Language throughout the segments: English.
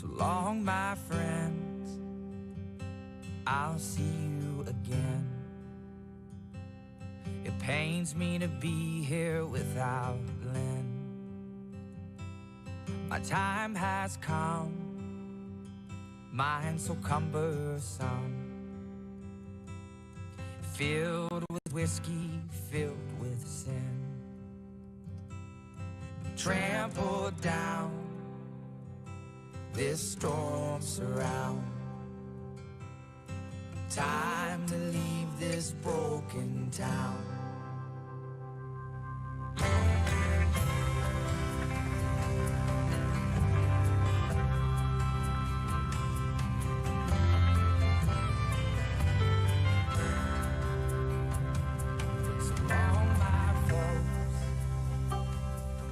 So long, my friends, I'll see you again. It pains me to be here without Lynn. My time has come, mine so cumbersome, filled with whiskey, filled with sin, trampled down, this storm surround. Time to leave this broken town. So long, my folks,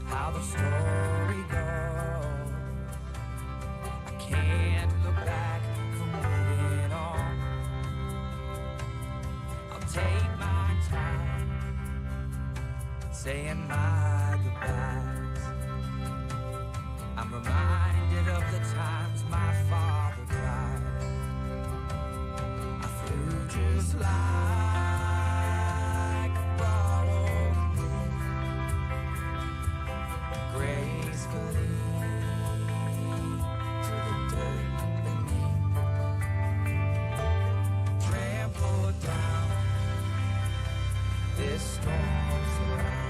how the story goes. I can't look back from moving on. I'll take my time saying my goodbyes. I'm reminded of the times my father cried. I flew just like a borrowed moon, gracefully to the dirt beneath, trampled down, this storm's around.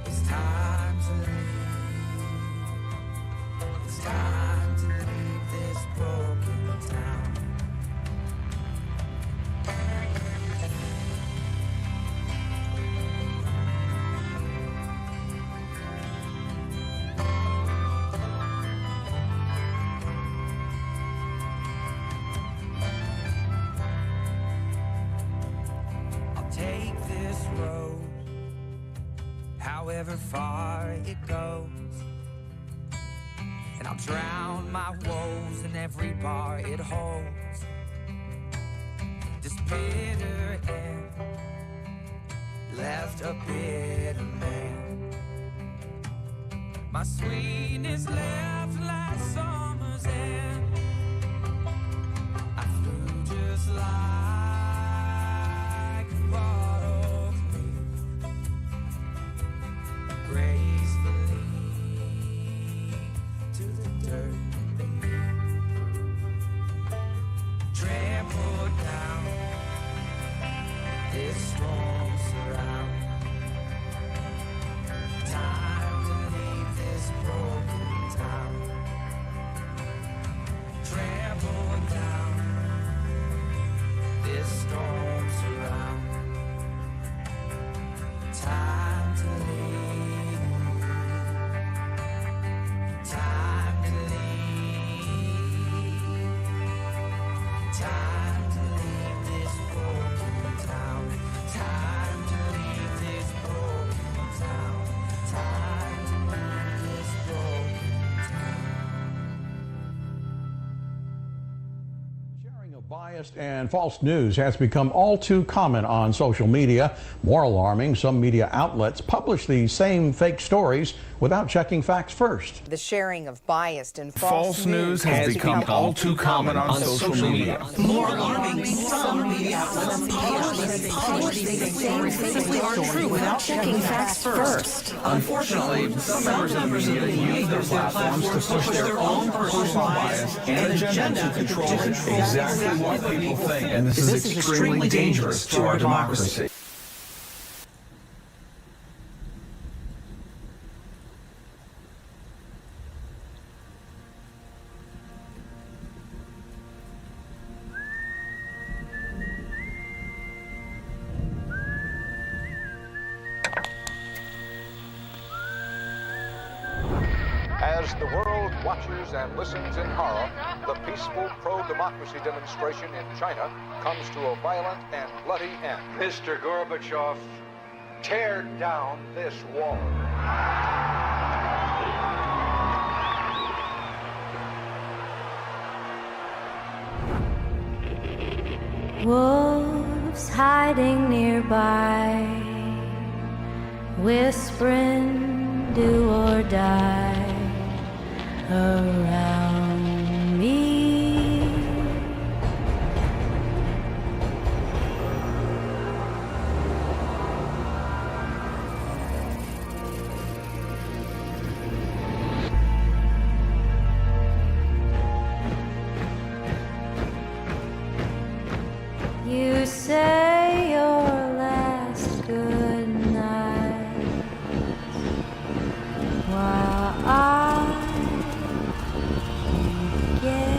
It's time to leave. It's time to leave this broken town. I'll take this road, however far it goes, and I'll drown my woes in every bar it holds. This bitter end left a bitter man. My sweetness left last summer's end. I flew just like a borrowed leaf, gracefully to the dirt beneath, trampled down, this storm surround. Time to leave this broken town, trampled down, this storm surround. Time to leave. Time to leave. Time to leave this broken town. Time to leave this broken town. Time to leave this broken town. Sharing of biased and false news has become all too common on social media. More alarming, some media outlets publish these same fake stories without checking facts first. The sharing of biased and False news has become all too common on social media. More alarming, some media outlets publish these same simply aren't true without checking facts first. Unfortunately, some members of the media use their platforms to push their own personal bias and agenda to control exactly what people think. And this is extremely dangerous to our democracy. As the world watches and listens in horror, the peaceful pro-democracy demonstration in China comes to a violent and bloody end. Mr. Gorbachev, tear down this wall. Wolves hiding nearby, whispering do or die. around me. You say your last good night while I get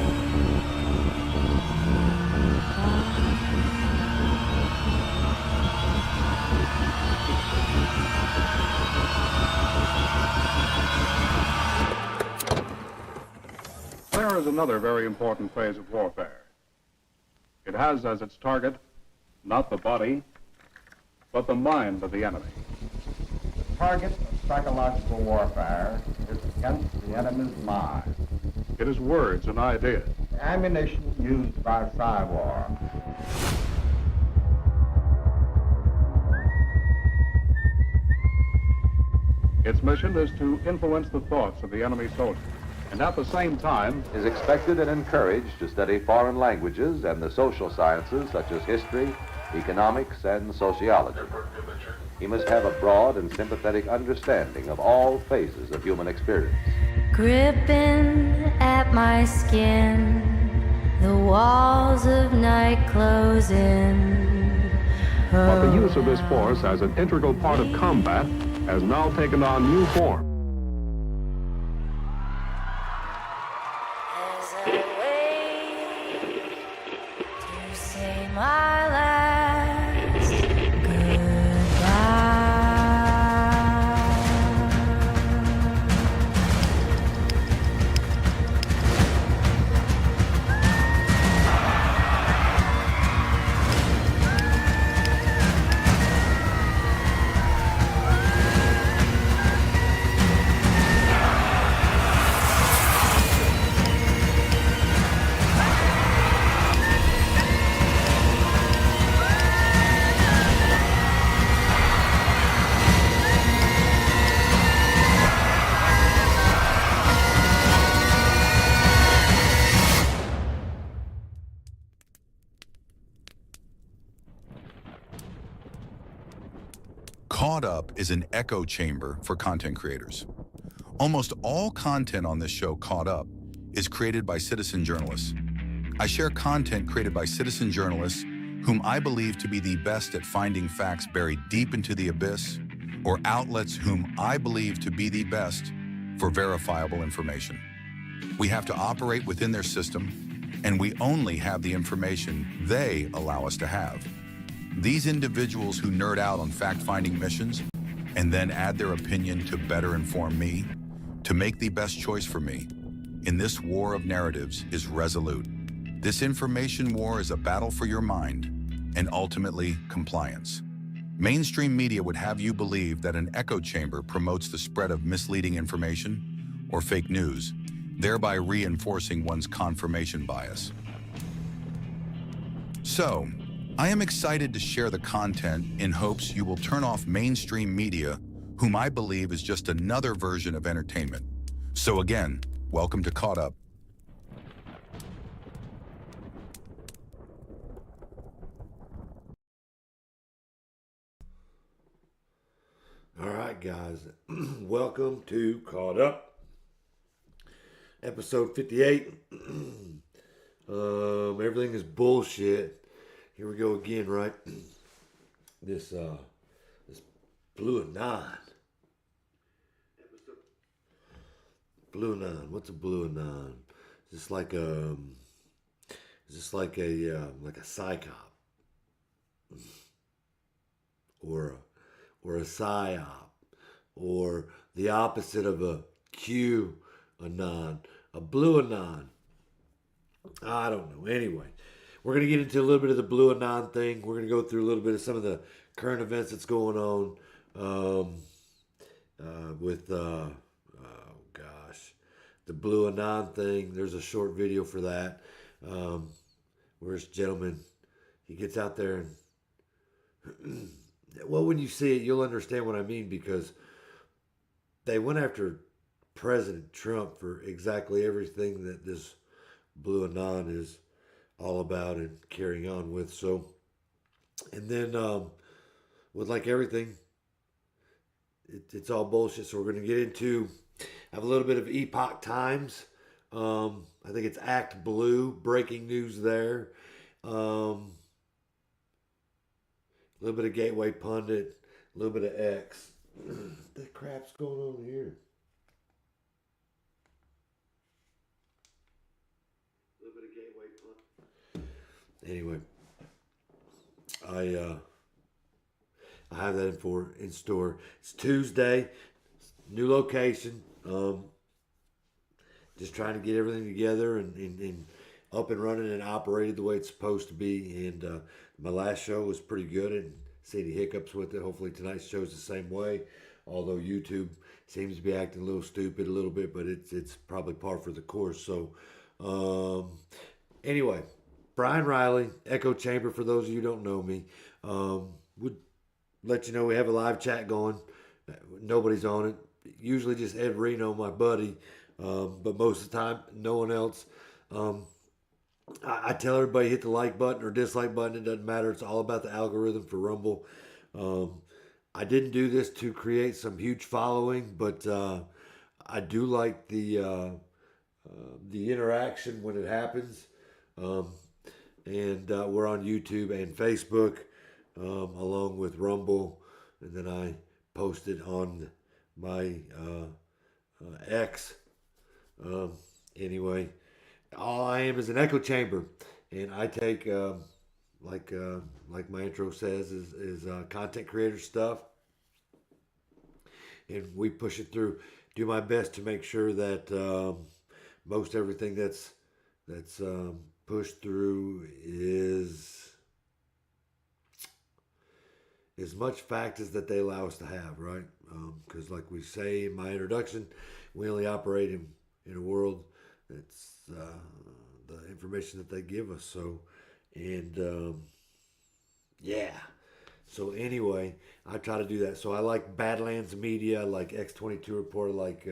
There is another very important phase of warfare. It has as its target not the body, but the mind of the enemy. The target of psychological warfare is against the enemy's mind. It is words and ideas. The ammunition used by Psywar. Its mission is to influence the thoughts of the enemy soldier, and at the same time is expected and encouraged to study foreign languages and the social sciences such as history, economics, and sociology. He must have a broad and sympathetic understanding of all phases of human experience. gripping at my skin, the walls of night closing. But the use of this force as an integral part of combat has now taken on new form. As I wait to say my last goodbye. Caught Up is an echo chamber for content creators. Almost all content on this show, Caught Up, is created by citizen journalists. I share content created by citizen journalists whom I believe to be the best at finding facts buried deep into the abyss, or outlets whom I believe to be the best for verifiable information. We have to operate within their system, and we only have the information they allow us to have. These individuals who nerd out on fact-finding missions and then add their opinion to better inform me, to make the best choice for me, in this war of narratives is Resolute. This information war is a battle for your mind and ultimately compliance. Mainstream media would have you believe that an echo chamber promotes the spread of misleading information or fake news, thereby reinforcing one's confirmation bias. So, I am excited to share the content in hopes you will turn off mainstream media, whom I believe is just another version of entertainment. So again, welcome to Caught Up. All right, guys, welcome to Caught Up, episode 58. Everything is bullshit. Here we go again, right? This Blue Anon. Blue Anon. What's a Blue Anon? Is this like a psychop, or a psyop, or the opposite of a Q Anon, a Blue Anon? I don't know. Anyway, we're going to get into a little bit of the Blue Anon thing. We're going to go through a little bit of some of the current events that's going on with, the Blue Anon thing. There's a short video for that where this gentleman, he gets out there and, well, when you see it, you'll understand what I mean, because they went after President Trump for exactly everything that this Blue Anon is all about and carrying on with. So, and then with like everything, it's all bullshit. So we're going to get into, have a little bit of Epoch Times. I think it's Act Blue, breaking news there. A little bit of Gateway Pundit, a little bit of X. What the crap's going on here? A little bit of Gateway Pundit. Anyway, I have that in store. It's Tuesday, new location. Just trying to get everything together and up and running and operated the way it's supposed to be. And my last show was pretty good and see any hiccups with it. Hopefully tonight's show's the same way. Although YouTube seems to be acting a little stupid a little bit, but it's probably par for the course. So anyway, Brian Riley, Echo Chamber, for those of you who don't know me, would let you know we have a live chat going. Nobody's on it. Usually just Ed Reno, my buddy, but most of the time, no one else. I tell everybody hit the like button or dislike button. It doesn't matter. It's all about the algorithm for Rumble. I didn't do this to create some huge following, but I do like the interaction when it happens. And we're on YouTube and Facebook, along with Rumble, and then I posted on my X. Anyway, all I am is an echo chamber, and I take like my intro says is content creator stuff, and we push it through. Do my best to make sure that most everything that's pushed through is as much fact as that they allow us to have, right? Because like we say in my introduction, we only operate in a world that's the information that they give us. So, and yeah. So anyway, I try to do that. So I like Badlands Media, I like X22 Report, I like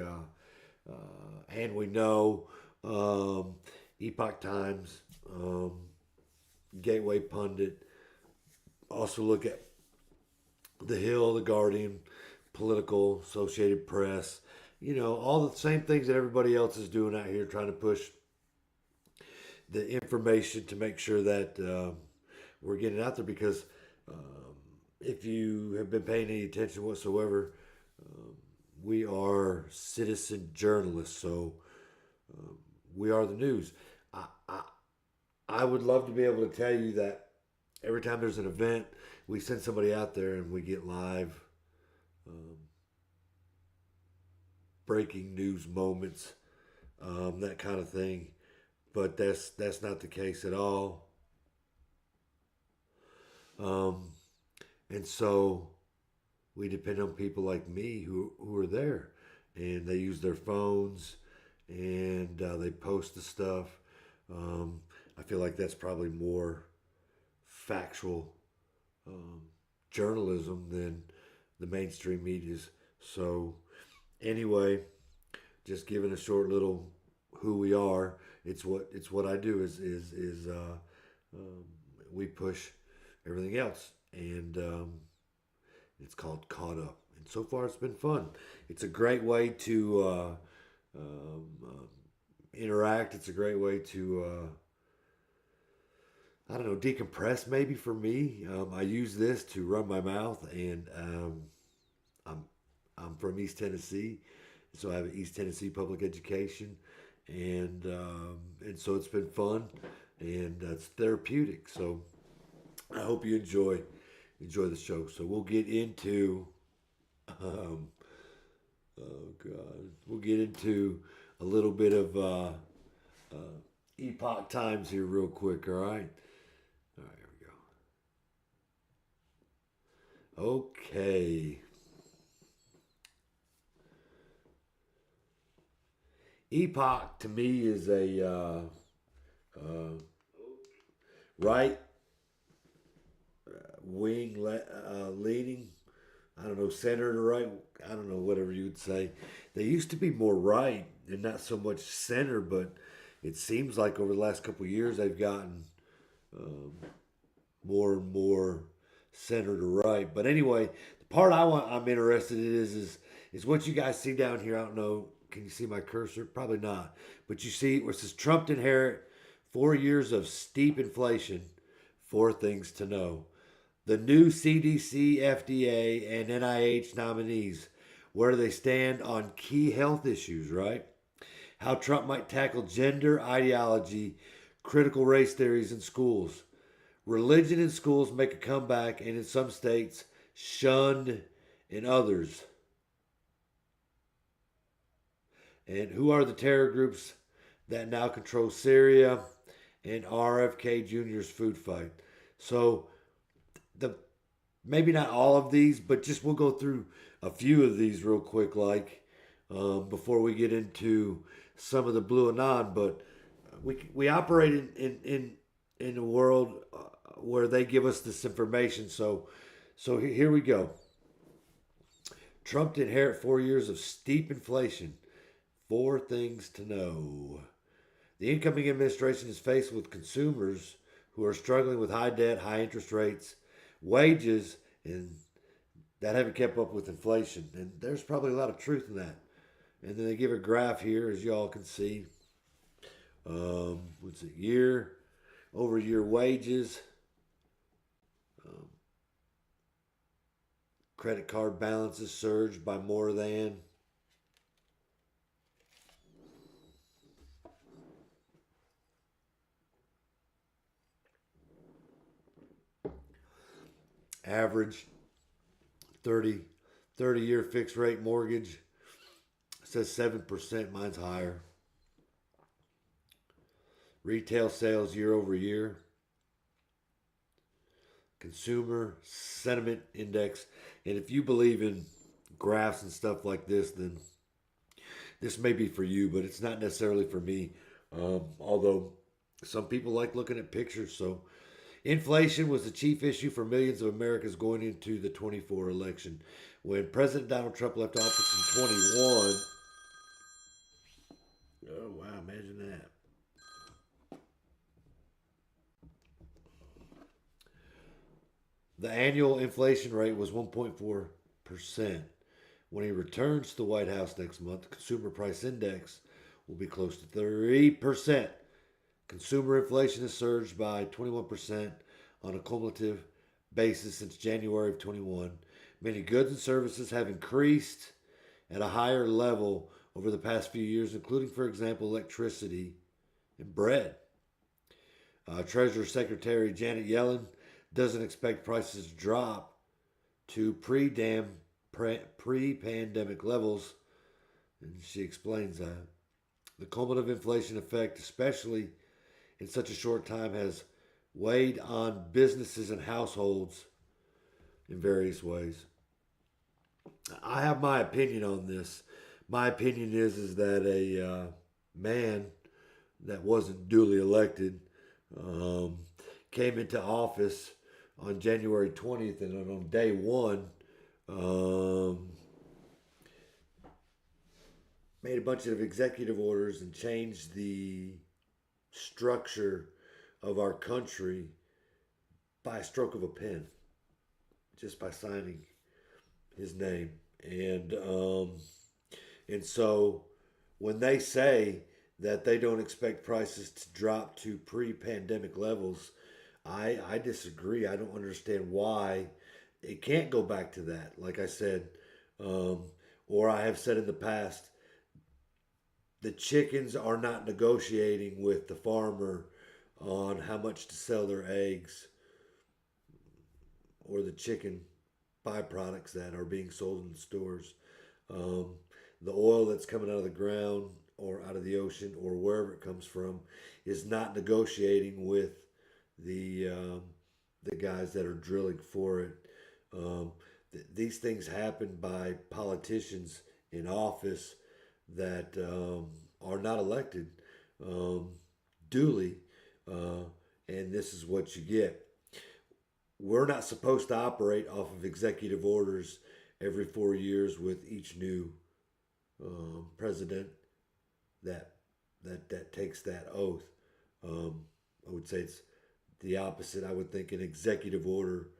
And We Know, Epoch Times, Gateway Pundit. Also look at The Hill, The Guardian, Political, Associated Press. You know, all the same things that everybody else is doing out here, trying to push the information to make sure that we're getting out there. Because if you have been paying any attention whatsoever, we are citizen journalists, so we are the news. I would love to be able to tell you that every time there's an event, we send somebody out there and we get live breaking news moments, that kind of thing. But that's not the case at all. And so we depend on people like me who are there, and they use their phones and they post the stuff. I feel like that's probably more factual journalism than the mainstream media's. So anyway, just giving a short little who we are. It's what I do is we push everything else, and it's called Caught Up. And so far, it's been fun. It's a great way to interact. It's a great way to I don't know, decompress maybe for me. I use this to run my mouth, and I'm from East Tennessee, so I have an East Tennessee public education, and so it's been fun, and it's therapeutic. So I hope you enjoy the show. So we'll get into we'll get into a little bit of Epoch Times here real quick. All right. All right, here we go. Okay. Epoch to me is a right wing leaning. I don't know, centered or right. I don't know, whatever you would say. They used to be more right and not so much center, but it seems like over the last couple of years they've gotten more and more centered or right. But anyway, the part I'm interested in is what you guys see down here. I don't know. Can you see my cursor? Probably not. But you see where it says Trump to inherit 4 years of steep inflation. 4 things to know. The new CDC, FDA, and NIH nominees. Where do they stand on key health issues, right? How Trump might tackle gender ideology, critical race theories in schools. Religion in schools make a comeback and in some states shunned in others. And who are the terror groups that now control Syria and RFK Jr.'s food fight? So maybe not all of these, but just we'll go through a few of these real quick, before we get into some of the blue anon. But we operate in a world where they give us this information. So here we go. Trump to inherit 4 years of steep inflation. 4 things to know. The incoming administration is faced with consumers who are struggling with high debt, high interest rates, wages, and that haven't kept up with inflation. And there's probably a lot of truth in that. And then they give a graph here, as y'all can see. What's it? Year over year wages. Credit card balances surged by more than. Average 30-year fixed rate mortgage says 7%. Mine's higher. Retail sales year over year. Consumer sentiment index. And if you believe in graphs and stuff like this, then this may be for you, but it's not necessarily for me. Although some people like looking at pictures. So inflation was the chief issue for millions of Americans going into the 24 election. When President Donald Trump left office in 21, oh wow, imagine that. The annual inflation rate was 1.4%. When he returns to the White House next month, the consumer price index will be close to 3%. Consumer inflation has surged by 21% on a cumulative basis since January of 21. Many goods and services have increased at a higher level over the past few years, including, for example, electricity and bread. Treasury Secretary Janet Yellen doesn't expect prices to drop to pre-pandemic levels, and she explains that. The cumulative inflation effect, especially in such a short time, has weighed on businesses and households in various ways. I have my opinion on this. My opinion is that a man that wasn't duly elected came into office on January 20th, and on day one, made a bunch of executive orders and changed the structure of our country by a stroke of a pen, just by signing his name. And so when they say that they don't expect prices to drop to pre-pandemic levels, I disagree. I don't understand why it can't go back to that. Like I said, or I have said in the past, the chickens are not negotiating with the farmer on how much to sell their eggs or the chicken byproducts that are being sold in the stores. The oil that's coming out of the ground or out of the ocean or wherever it comes from is not negotiating with the guys that are drilling for it. These things happen by politicians in office that are not elected duly, and this is what you get. We're not supposed to operate off of executive orders every 4 years with each new president that takes that oath. I would say it's the opposite. I would think an executive order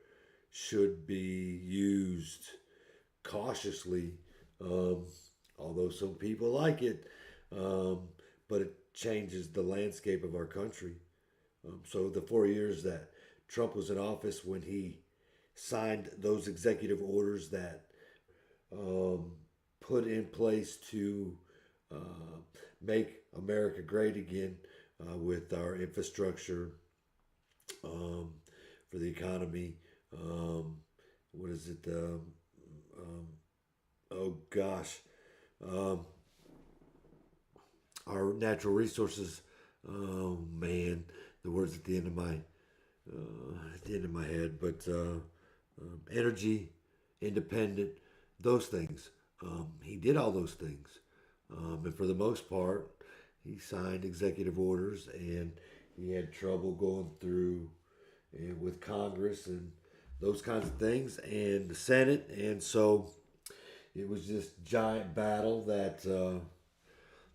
should be used cautiously, although some people like it, but it changes the landscape of our country. So the 4 years that Trump was in office, when he signed those executive orders that put in place to make America great again with our infrastructure for the economy. What is it? Oh gosh, our natural resources. Oh man, the words at the end of my head. But energy, independent, those things. He did all those things, and for the most part, he signed executive orders, and he had trouble going through with Congress and those kinds of things, and the Senate, and so it was this giant battle that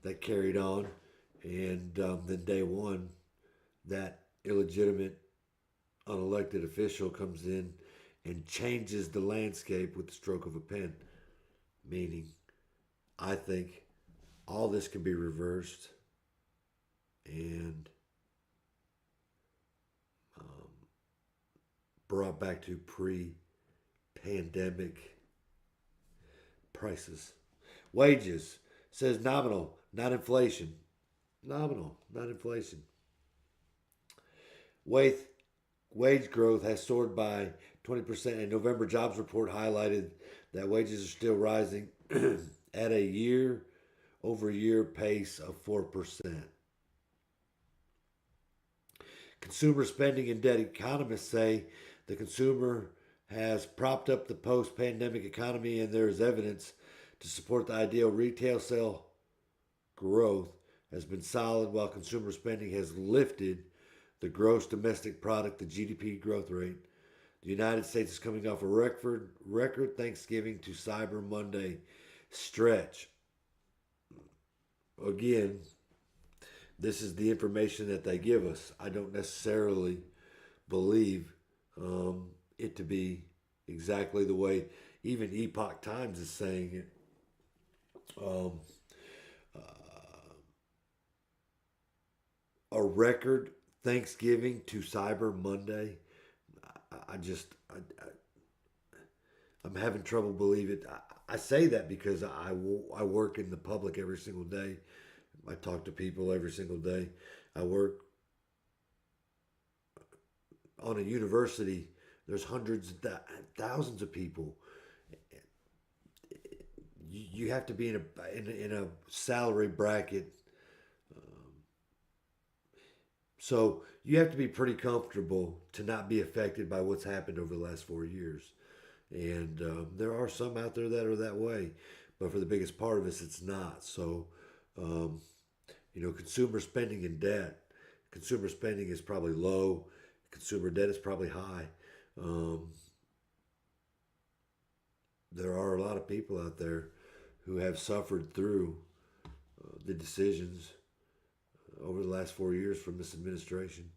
that carried on, and then day one, that illegitimate, unelected official comes in and changes the landscape with the stroke of a pen. Meaning, I think all this can be reversed and brought back to pre-pandemic prices. Wages says nominal, not inflation. Nominal, not inflation. Wage growth has soared by 20%, and November jobs report highlighted that wages are still rising at a year-over-year pace of 4%. Consumer spending and debt economists say the consumer has propped up the post-pandemic economy, and there is evidence to support the ideal retail sale growth has been solid, while consumer spending has lifted the gross domestic product, the GDP growth rate. The United States is coming off a record Thanksgiving to Cyber Monday stretch. Again, this is the information that they give us. I don't necessarily believe it to be exactly the way even Epoch Times is saying it. A record Thanksgiving to Cyber Monday. I'm having trouble believing it. I say that because I work in the public every single day. I talk to people every single day. I work on a university. There's hundreds, thousands of people. You have to be in a salary bracket. So you have to be pretty comfortable to not be affected by what's happened over the last 4 years. And there are some out there that are that way. But for the biggest part of us, it's not. So, consumer spending and debt. Consumer spending is probably low. Consumer debt is probably high. There are a lot of people out there who have suffered through the decisions over the last 4 years from this administration.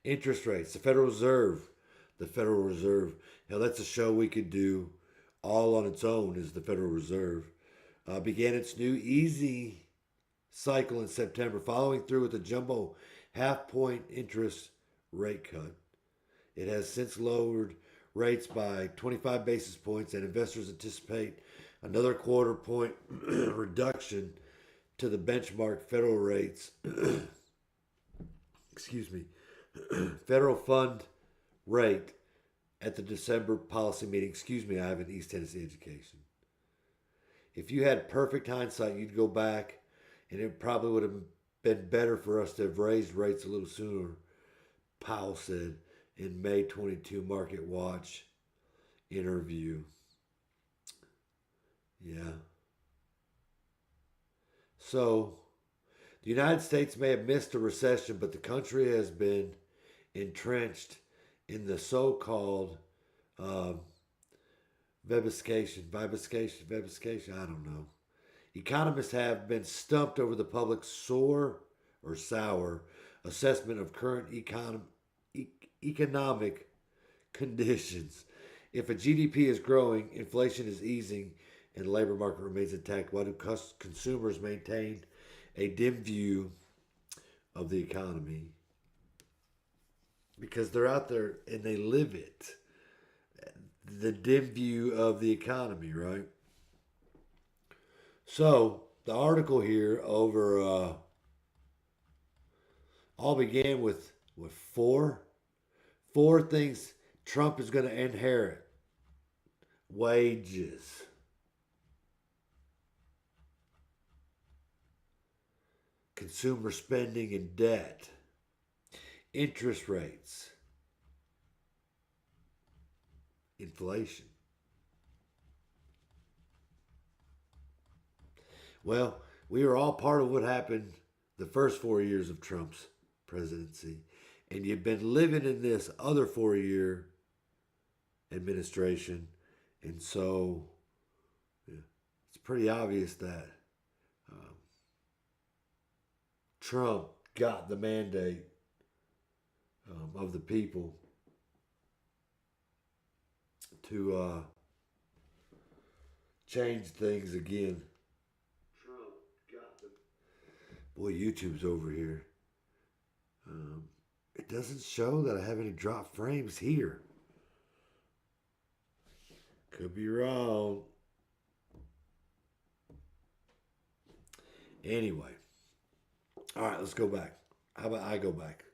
Interest rates, the Federal Reserve. Hell, that's a show we could do all on its own, is the Federal Reserve. Began its new easy cycle in September, following through with a jumbo half-point interest rate cut. It has since lowered rates by 25 basis points, and investors anticipate another quarter-point reduction to the benchmark federal rates. Federal fund rate at the December policy meeting. I have an East Tennessee education. If you had perfect hindsight, you'd go back, and it probably would have been better for us to have raised rates a little sooner, Powell said in May 22 Market Watch interview. Yeah. So, the United States may have missed a recession, but the country has been entrenched in the so-called vibiscation, I don't know. Economists have been stumped over the public's sour assessment of current economic conditions. If a GDP is growing, inflation is easing, and the labor market remains intact, why do consumers maintain a dim view of the economy? Because they're out there and they live it. The dim view of the economy, right? So, the article here over all began with four things Trump is going to inherit. Wages, consumer spending and debt, interest rates, inflation. Well, we were all part of what happened the first 4 years of Trump's presidency. And you've been living in this other 4-year administration. And so it's pretty obvious that Trump got the mandate of the people to change things again. Trump got them. Boy, YouTube's over here. It doesn't show that I have any drop frames here. Could be wrong. Anyway. All right, let's go back. How about I go back?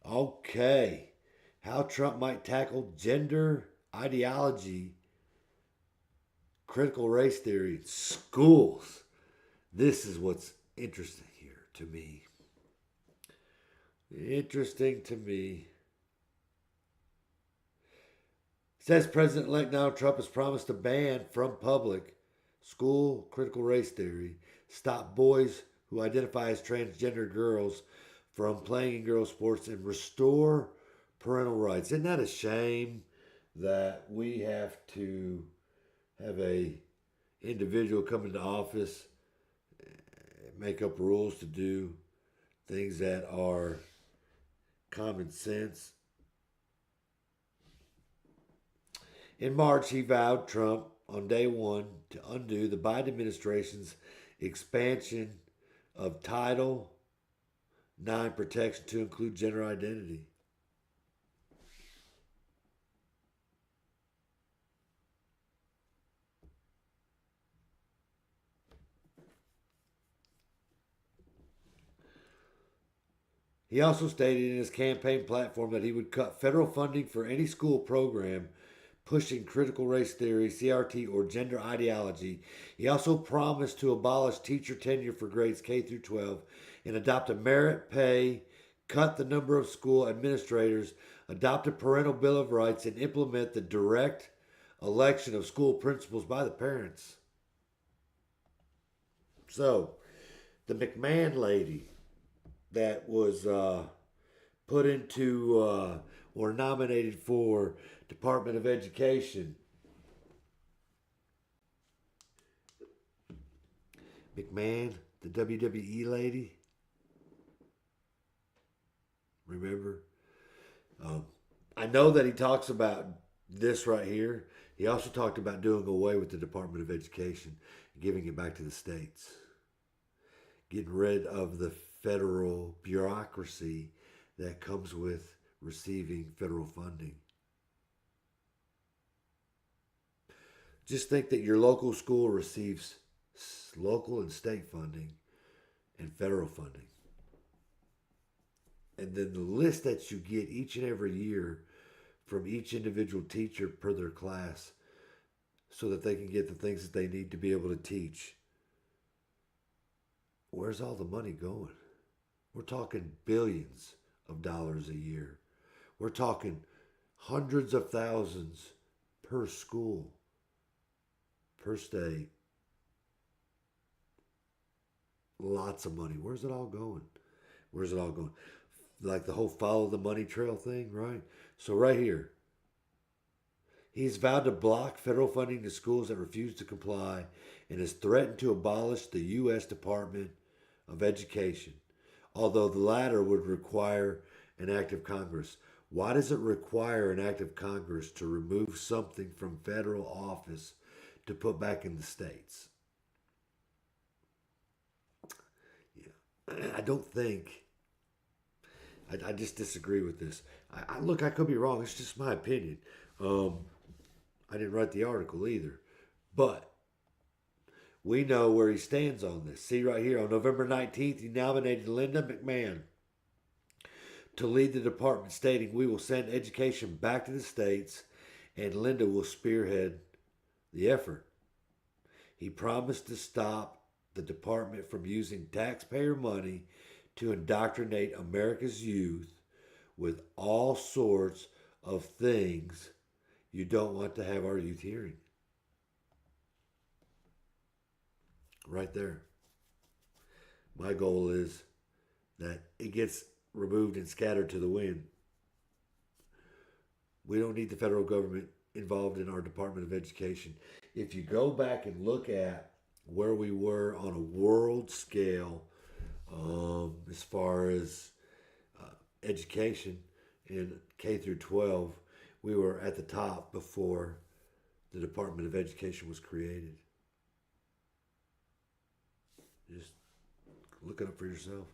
Okay. How Trump might tackle gender ideology, critical race theory in schools. This is what's interesting here to me. Interesting to me. Says President-elect Donald Trump has promised to ban from public school critical race theory, stop boys who identify as transgender girls from playing in girls' sports, and restore parental rights. Isn't that a shame that we have to have a individual come into office, make up rules to do things that are common sense? In March, he vowed, Trump, on day one, to undo the Biden administration's expansion of Title IX protection to include gender identity. He also stated in his campaign platform that he would cut federal funding for any school program pushing critical race theory, CRT, or gender ideology. He also promised to abolish teacher tenure for grades K through 12 and adopt a merit pay, cut the number of school administrators, adopt a parental bill of rights, and implement the direct election of school principals by the parents. So, the McMahon lady that was put into or nominated for Department of Education. McMahon, the WWE lady. Remember? I know that he talks about this right here. He also talked about doing away with the Department of Education, giving it back to the states. Getting rid of the federal bureaucracy that comes with receiving federal funding. Just think that your local school receives local and state funding and federal funding. And then the list that you get each and every year from each individual teacher per their class so that they can get the things that they need to be able to teach. Where's all the money going? We're talking billions of dollars a year. We're talking hundreds of thousands per school, per state. Lots of money. Where's it all going? Where's it all going? like the whole follow the money trail thing, right? So right here, he's vowed to block federal funding to schools that refuse to comply and has threatened to abolish the U.S. Department of Education, although the latter would require an act of Congress. Why does it require an act of Congress to remove something from federal office to put back in the states? Yeah, I don't think. I just disagree with this. Look, I could be wrong. It's just my opinion. I didn't write the article either. But we know where he stands on this. See right here, on November 19th, he nominated Linda McMahon to lead the department, stating, "We will send education back to the states, and Linda will spearhead the effort." He promised to stop the department from using taxpayer money to indoctrinate America's youth with all sorts of things you don't want to have our youth hearing. Right there. My goal is that it gets removed and scattered to the wind. We don't need the federal government involved in our Department of Education. If you go back and look at where we were on a world scale, as far as education in K through 12, we were at the top before the Department of Education was created. Just look it up for yourself.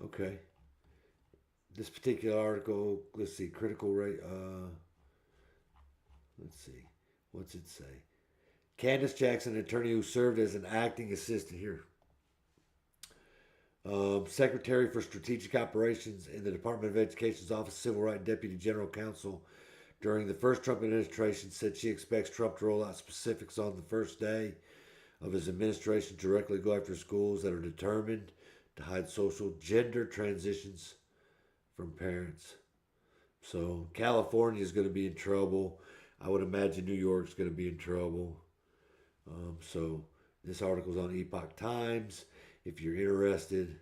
Okay. This particular article, let's see, critical rate, let's see, what's it say? Candace Jackson, an attorney who served as an acting assistant here. Secretary for Strategic Operations in the Department of Education's Office of Civil Rights Deputy General Counsel during the first Trump administration said she expects Trump to roll out specifics on the first day of his administration to directly go after schools that are determined to hide social gender transitions from parents. So California is going to be in trouble. I would imagine New York's going to be in trouble. So this article's on Epoch Times. If you're interested,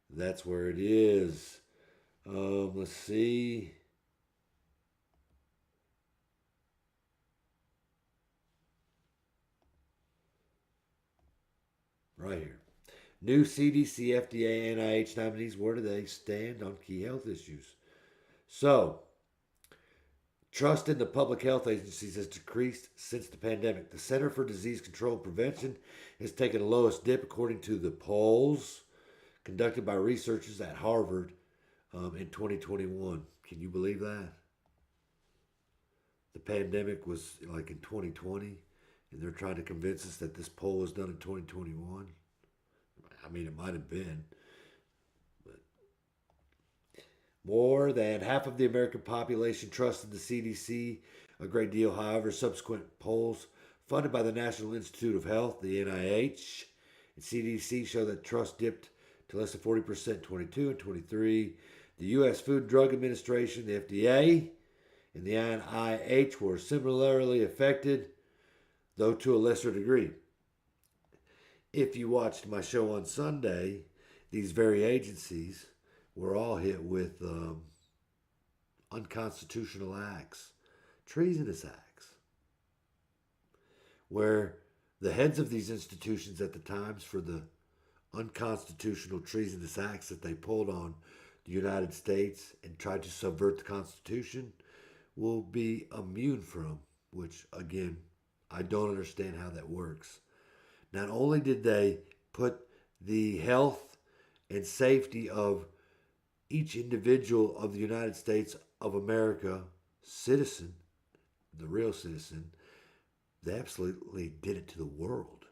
that's where it is. Let's see. Right here. New CDC, FDA, NIH nominees, where do they stand on key health issues? So, trust in the public health agencies has decreased since the pandemic. The Center for Disease Control and Prevention has taken the lowest dip according to the polls conducted by researchers at Harvard in 2021. Can you believe that? The pandemic was like in 2020, and they're trying to convince us that this poll was done in 2021. I mean, it might have been. But more than half of the American population trusted the CDC a great deal. However, subsequent polls funded by the National Institute of Health, the NIH, and CDC show that trust dipped to less than 40% in 22 and 23. The U.S. Food and Drug Administration, the FDA, and the NIH were similarly affected, though to a lesser degree. If you watched my show on Sunday, these very agencies were all hit with unconstitutional acts, treasonous acts, where the heads of these institutions at the times for the unconstitutional treasonous acts that they pulled on the United States and tried to subvert the Constitution will be immune from, which, again, I don't understand how that works. Not only did they put the health and safety of each individual of the United States of America citizen, the real citizen, they absolutely did it to the world.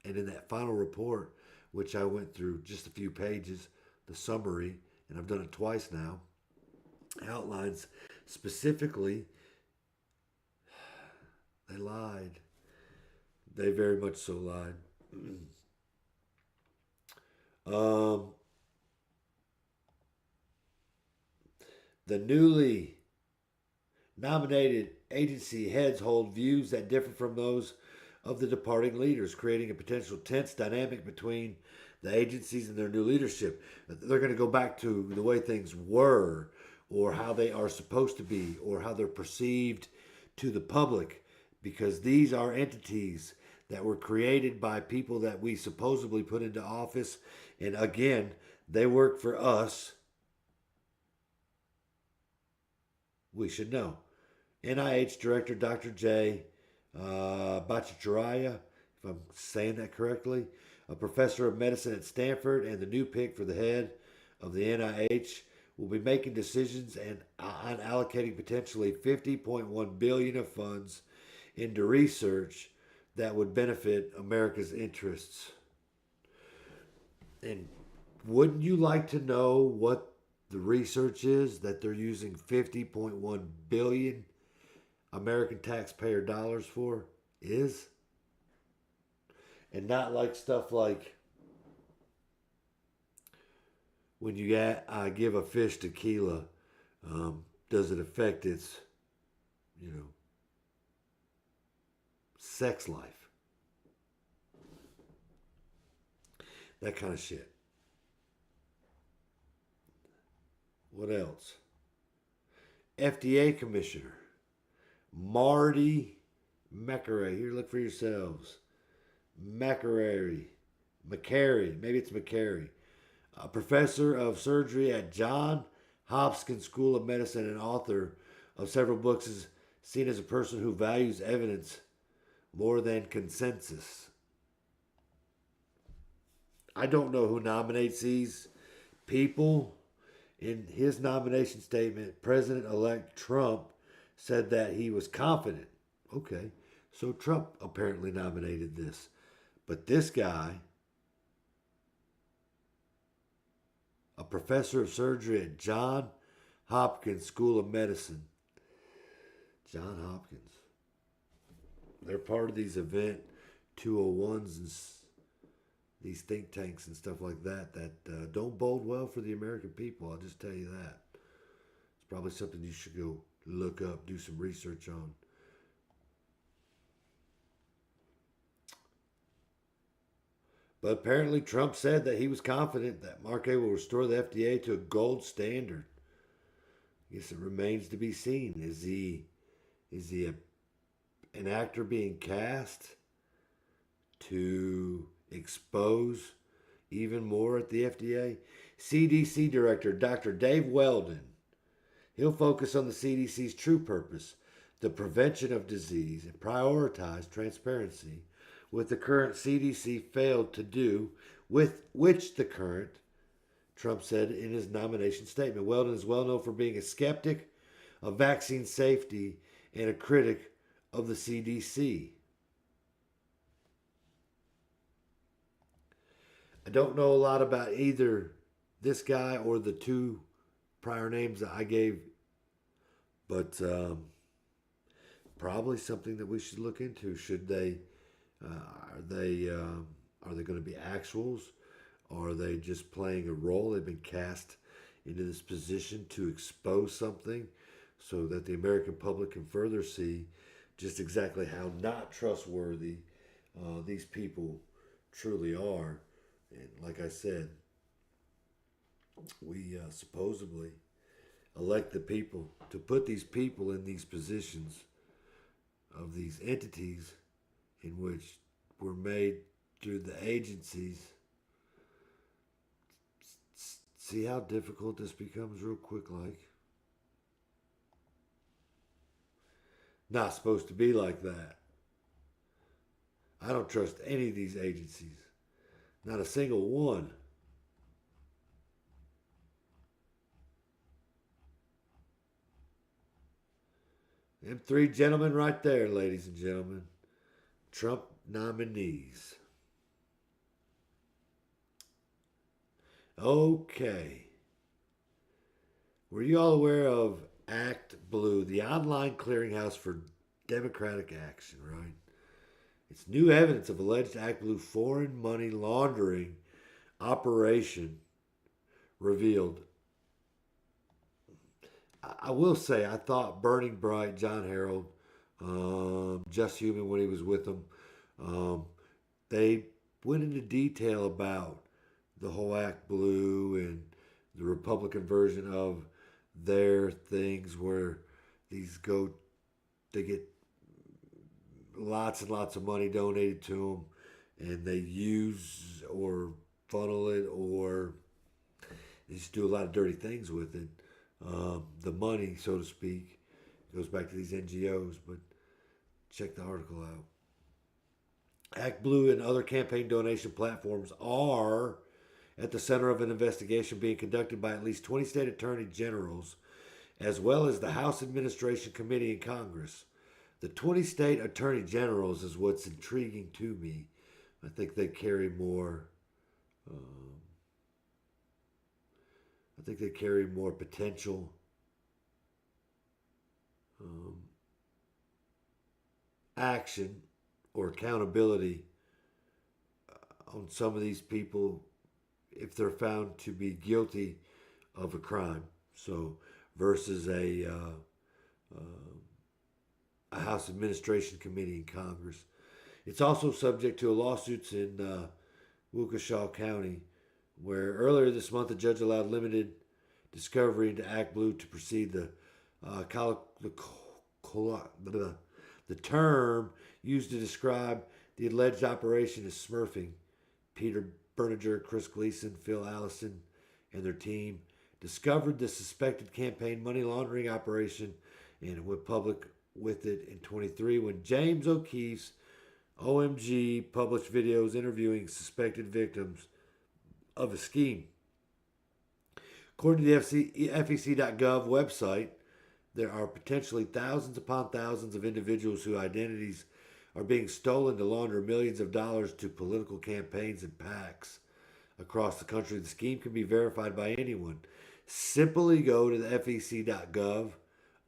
And in that final report, which I went through just a few pages, the summary, and I've done it twice now, outlines specifically, they lied. They very much so lied. The newly Nominated agency heads hold views that differ from those of the departing leaders, creating a potential tense dynamic between the agencies and their new leadership. They're going to go back to the way things were, or how they are supposed to be, or how they're perceived to the public, because these are entities that were created by people that we supposedly put into office. And again, they work for us. We should know. NIH Director Dr. J. Bhattacharya, if I'm saying that correctly, a professor of medicine at Stanford and the new pick for the head of the NIH, will be making decisions and on allocating potentially $50.1 billion of funds into research that would benefit America's interests. And wouldn't you like to know what the research is that they're using $50.1 billion American taxpayer dollars for is? And not like stuff like when you give a fish tequila, does it affect its, sex life? That kind of shit. What else? FDA Commissioner Marty McCary. Here, look for yourselves. McCary. Maybe it's McCary. A professor of surgery at Johns Hopkins School of Medicine and author of several books, is seen as a person who values evidence more than consensus. I don't know who nominates these people. In his nomination statement, President-elect Trump said that he was confident. Okay, so Trump apparently nominated this. But this guy, a professor of surgery at Johns Hopkins School of Medicine. Johns Hopkins. They're part of these event 201s and these think tanks and stuff like that don't bode well for the American people. I'll just tell you that. It's probably something you should go look up, do some research on. But apparently Trump said that he was confident that Markey will restore the FDA to a gold standard. I guess it remains to be seen. Is he an actor being cast to expose even more at the FDA? CDC Director Dr. Dave Weldon. He'll focus on the CDC's true purpose, the prevention of disease, and prioritize transparency, with the current CDC failed to do, with which the current, Trump said in his nomination statement. Weldon is well known for being a skeptic of vaccine safety and a critic of the CDC. I don't know a lot about either this guy or the two prior names that I gave, but probably something that we should look into. Should they, are they going to be actuals? Or are they just playing a role? They've been cast into this position to expose something so that the American public can further see just exactly how not trustworthy these people truly are. And like I said, we supposedly elect the people to put these people in these positions of these entities in which were made through the agencies. See how difficult this becomes real quick like? Not supposed to be like that. I don't trust any of these agencies. Not a single one. Them three gentlemen right there, ladies and gentlemen. Trump nominees. Okay. Were you all aware of Act Blue, the online clearinghouse for democratic action, right? It's new evidence of alleged Act Blue foreign money laundering operation revealed. I will say, I thought Burning Bright, John Harold, Just Human when he was with them, they went into detail about the whole Act Blue and the Republican version of their things where they get lots and lots of money donated to them and they use or funnel it or they just do a lot of dirty things with it. The money, so to speak, goes back to these NGOs, but check the article out. Act Blue and other campaign donation platforms are at the center of an investigation being conducted by at least 20 state attorney generals, as well as the House Administration Committee in Congress. The 20 state attorney generals is what's intriguing to me. I think they carry more. Potential action or accountability on some of these people if they're found to be guilty of a crime. So versus a House Administration Committee in Congress. It's also subject to lawsuits in Waukesha County, where earlier this month a judge allowed limited discovery into Act Blue to proceed. The term used to describe the alleged operation is smurfing. Peter Berninger, Chris Gleason, Phil Allison, and their team discovered the suspected campaign money laundering operation and went public with it in 23 when James O'Keefe's OMG published videos interviewing suspected victims of a scheme. According to the FEC.gov website, there are potentially thousands upon thousands of individuals whose identities are being stolen to launder millions of dollars to political campaigns and PACs across the country. The scheme can be verified by anyone. Simply go to the FEC.gov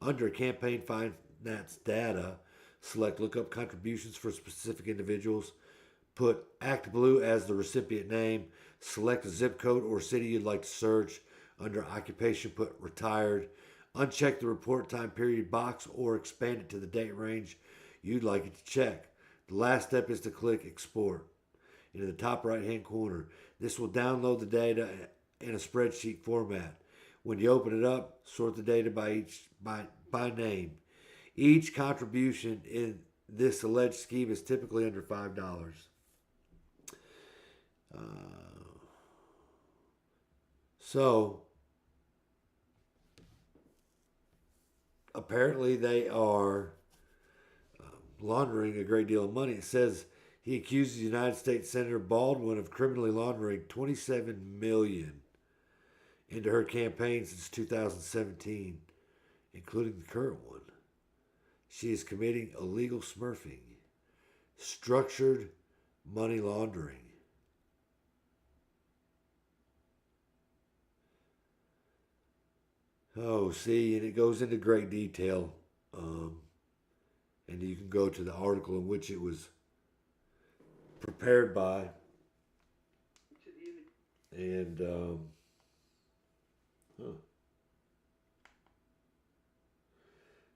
under campaign finance data, select look up contributions for specific individuals, put Act Blue as the recipient name, select a zip code or city you'd like to search. Under occupation, put retired. Uncheck the report time period box or expand it to the date range you'd like it to check. The last step is to click export. And in the top right hand corner, this will download the data in a spreadsheet format. When you open it up, sort the data by name. Each contribution in this alleged scheme is typically under $5. So apparently they are laundering a great deal of money. It says he accuses United States Senator Baldwin of criminally laundering $27 million into her campaign since 2017, including the current one. She is committing illegal smurfing, structured money laundering. Oh, see, and it goes into great detail. And you can go to the article in which it was prepared by. And,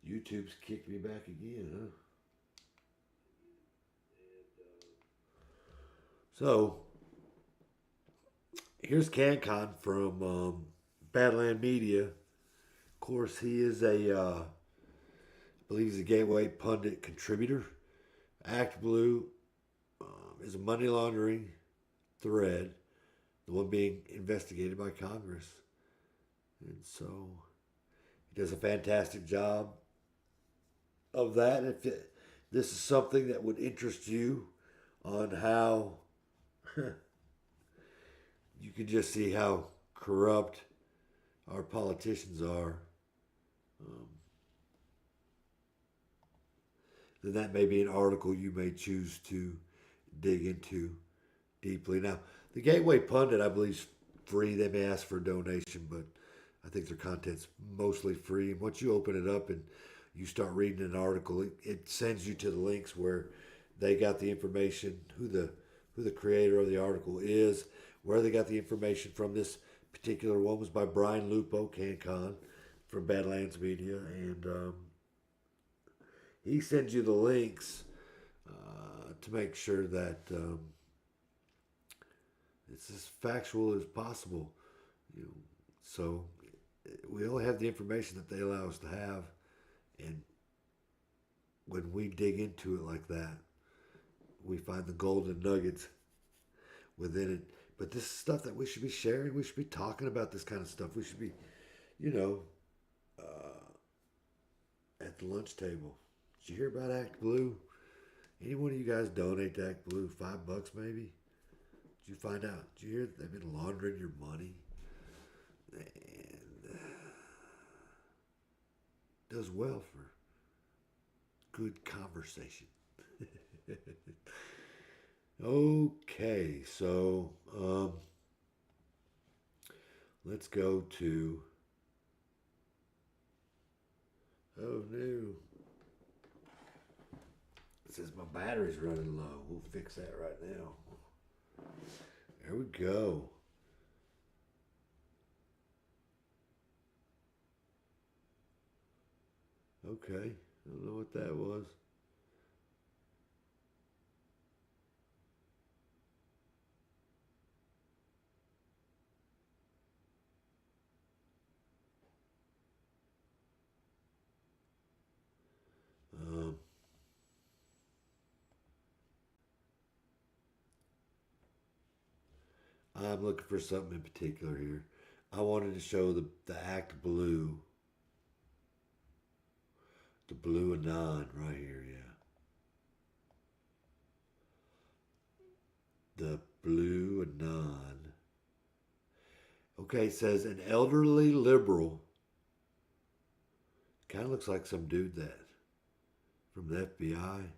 YouTube's kicked me back again, huh? So, here's CanCon from Badland Media. Of course, he is I believe he's a Gateway Pundit contributor. Act Blue is a money laundering thread, the one being investigated by Congress. And so he does a fantastic job of that. If this is something that would interest you on how you can just see how corrupt our politicians are, then that may be an article you may choose to dig into deeply. Now, the Gateway Pundit, I believe, is free. They may ask for a donation, but I think their content's mostly free. And once you open it up and you start reading an article, it sends you to the links where they got the information, who the creator of the article is, where they got the information from. This particular one was by Brian Lupo, CanCon. for Badlands Media, and he sends you the links to make sure that it's as factual as possible. So we only have the information that they allow us to have, and when we dig into it like that, we find the golden nuggets within it. But this is stuff that we should be sharing. We should be talking about this kind of stuff. We should be, at the lunch table. Did you hear about Act Blue? Any one of you guys donate to Act Blue? $5 maybe? Did you find out? Did you hear that they've been laundering your money? And does well for good conversation. Okay, so let's go to, oh no, it says my battery's running low. We'll fix that right now. There we go. Okay, I don't know what that was. I'm looking for something in particular here. I wanted to show the Act Blue. The blue anon right here, yeah. The blue anon. Okay, it says an elderly liberal. Kind of looks like some dude that from the FBI.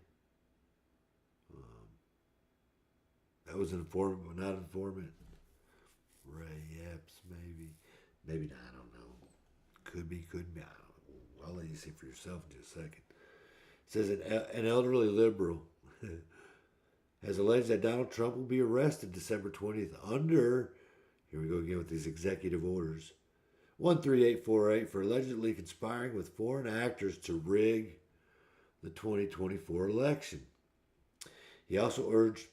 That was an informant, but not an informant. Ray Epps, maybe. Maybe not, I don't know. Could be, couldn't be. I don't know. I'll let you see for yourself in just a second. It says an elderly liberal has alleged that Donald Trump will be arrested December 20th under, here we go again with these executive orders, 13848 for allegedly conspiring with foreign actors to rig the 2024 election. He also urged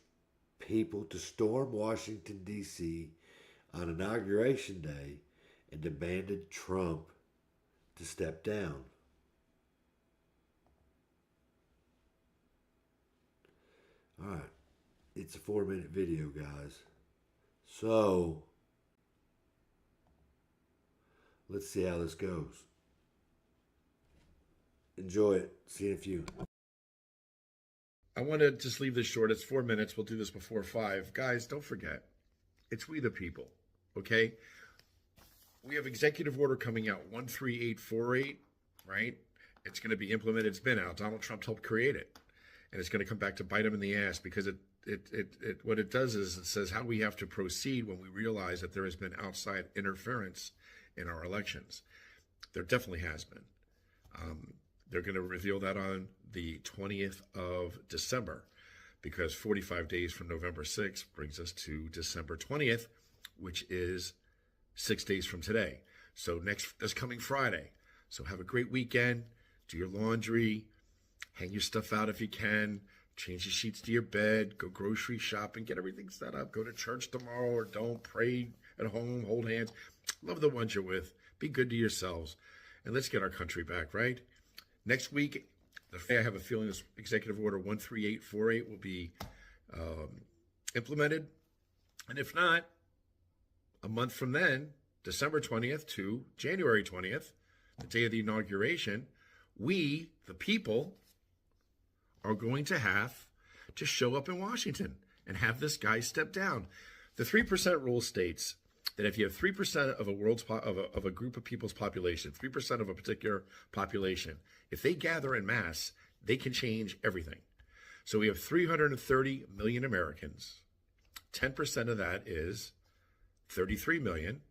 people to storm Washington, D.C. on Inauguration Day and demanded Trump to step down. All right. It's a 4-minute video, guys. So, let's see how this goes. Enjoy it. See you in a few. I want to just leave this short. It's 4 minutes. We'll do this before 5. Guys, don't forget. It's we the people, okay? We have executive order coming out, 13848, right? It's going to be implemented. It's been out. Donald Trump helped create it. And it's going to come back to bite him in the ass because what it does is it says how we have to proceed when we realize that there has been outside interference in our elections. There definitely has been. They're going to reveal that on the 20th of December because 45 days from November 6th brings us to December 20th, which is 6 days from today. So this coming Friday. So have a great weekend. Do your laundry. Hang your stuff out if you can. Change the sheets to your bed. Go grocery shopping. Get everything set up. Go to church tomorrow or don't. Pray at home. Hold hands. Love the ones you're with. Be good to yourselves. And let's get our country back, right? Next week, I have a feeling this Executive Order 13848 will be implemented. And if not, a month from then, December 20th to January 20th, the day of the inauguration, we, the people, are going to have to show up in Washington and have this guy step down. The 3% rule states that if you have 3% of a group of people's population, 3% of a particular population, if they gather in mass, they can change everything. So we have 330 million Americans. 10% of that is 33 million.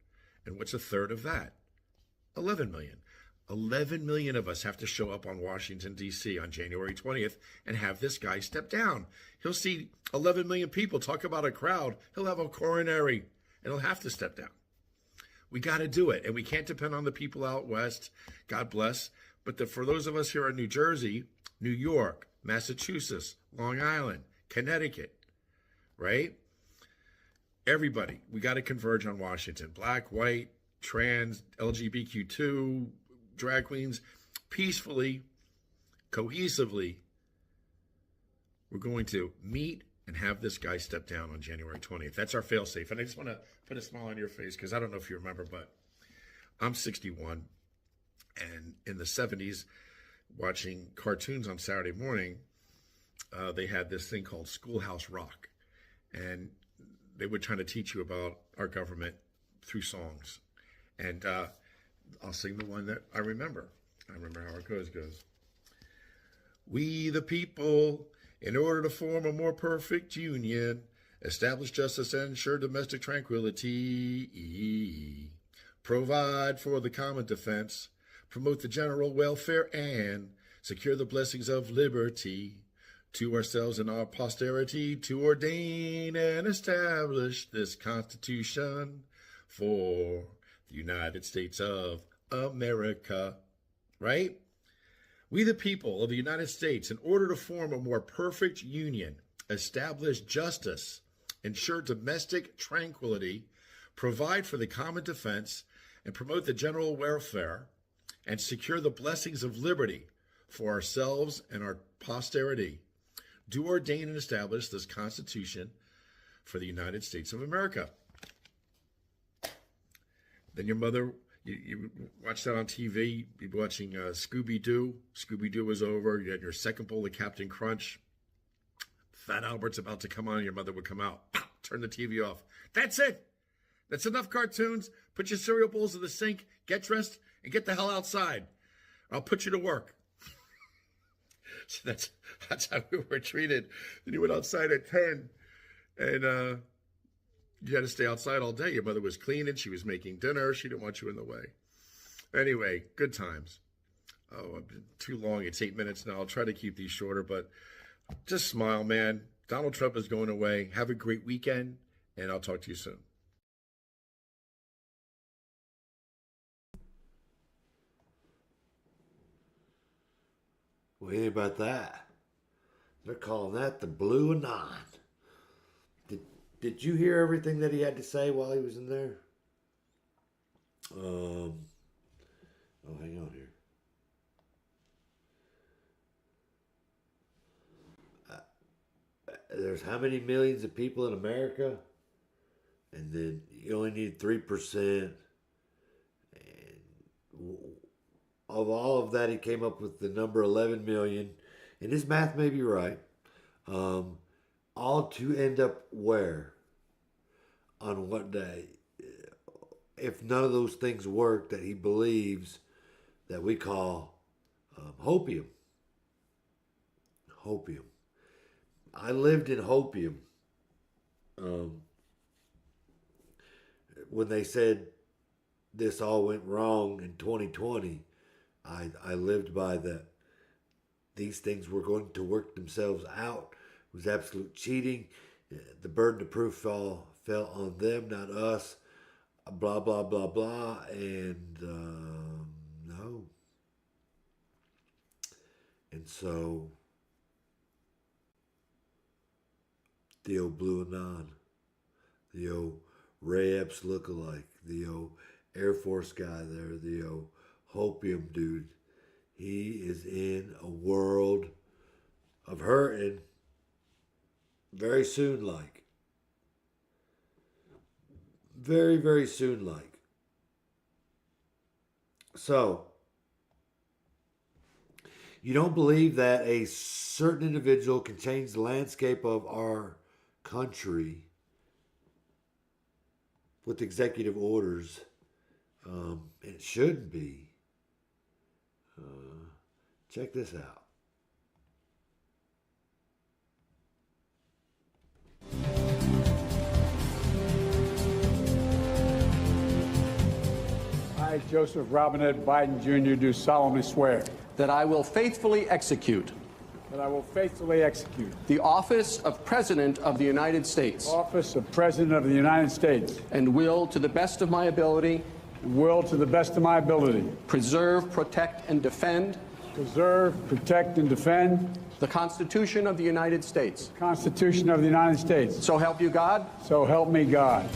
And what's a third of that? 11 million. 11 million of us have to show up on Washington, D.C. on January 20th and have this guy step down. He'll see 11 million people. Talk about a crowd. He'll have a coronary and he'll have to step down. We got to do it. And we can't depend on the people out west. God bless. But for those of us here in New Jersey, New York, Massachusetts, Long Island, Connecticut, right? Everybody, we got to converge on Washington. Black, white, trans, LGBTQ2, drag queens, peacefully, cohesively, we're going to meet and have this guy step down on January 20th. That's our fail-safe. And I just want to put a smile on your face because I don't know if you remember, but I'm 61. And in the 70s, watching cartoons on Saturday morning, they had this thing called Schoolhouse Rock. And they were trying to teach you about our government through songs. And I'll sing the one that I remember. I remember how it goes. We the people, in order to form a more perfect union, establish justice and ensure domestic tranquility, provide for the common defense, promote the general welfare, and secure the blessings of liberty to ourselves and our posterity, to ordain and establish this Constitution for the United States of America, right? We the people of the United States, in order to form a more perfect union, establish justice, ensure domestic tranquility, provide for the common defense, and promote the general welfare, and secure the blessings of liberty for ourselves and our posterity, do ordain and establish this Constitution for the United States of America. Then your mother, you watched that on TV, you'd be watching Scooby-Doo. Scooby-Doo was over. You had your second bowl of Captain Crunch. Fat Albert's about to come on. Your mother would come out. Turn the TV off. That's it. That's enough cartoons. Put your cereal bowls in the sink, get dressed, and get the hell outside. I'll put you to work. So that's how we were treated. Then you went outside at 10, and you had to stay outside all day. Your mother was cleaning. She was making dinner. She didn't want you in the way. Anyway, good times. Oh, I've been too long. It's 8 minutes now. I'll try to keep these shorter, but just smile, man. Donald Trump is going away. Have a great weekend, and I'll talk to you soon. Well, ain't about that. They're calling that the Blue Anon. Did you hear everything that he had to say while he was in there? Oh, hang on here. There's how many millions of people in America? And then you only need 3%. And of all of that, he came up with the number 11 million. And his math may be right. All to end up where? On what day? If none of those things work that he believes that we call hopium. Hopium. I lived in hopium. When they said this all went wrong in 2020, I lived by that. These things were going to work themselves out. It was absolute cheating. The burden of proof fell on them, not us. Blah, blah, blah, blah. And no. And so the old Blue Anon, the old Ray Epps lookalike, the old Air Force guy there, the old hopium dude, he is in a world of hurting very soon, like. Very, very soon, like. So, you don't believe that a certain individual can change the landscape of our country with executive orders. It shouldn't be. Check this out. I, Joseph Robinette Biden Jr., do solemnly swear that I will faithfully execute the office of President of the United States. Office of President of the United States. And will, to the best of my ability. and will, to the best of my ability, preserve, protect, and defend preserve, protect, and defend the Constitution of the United States. the Constitution of the United States. So help you God. So help me God.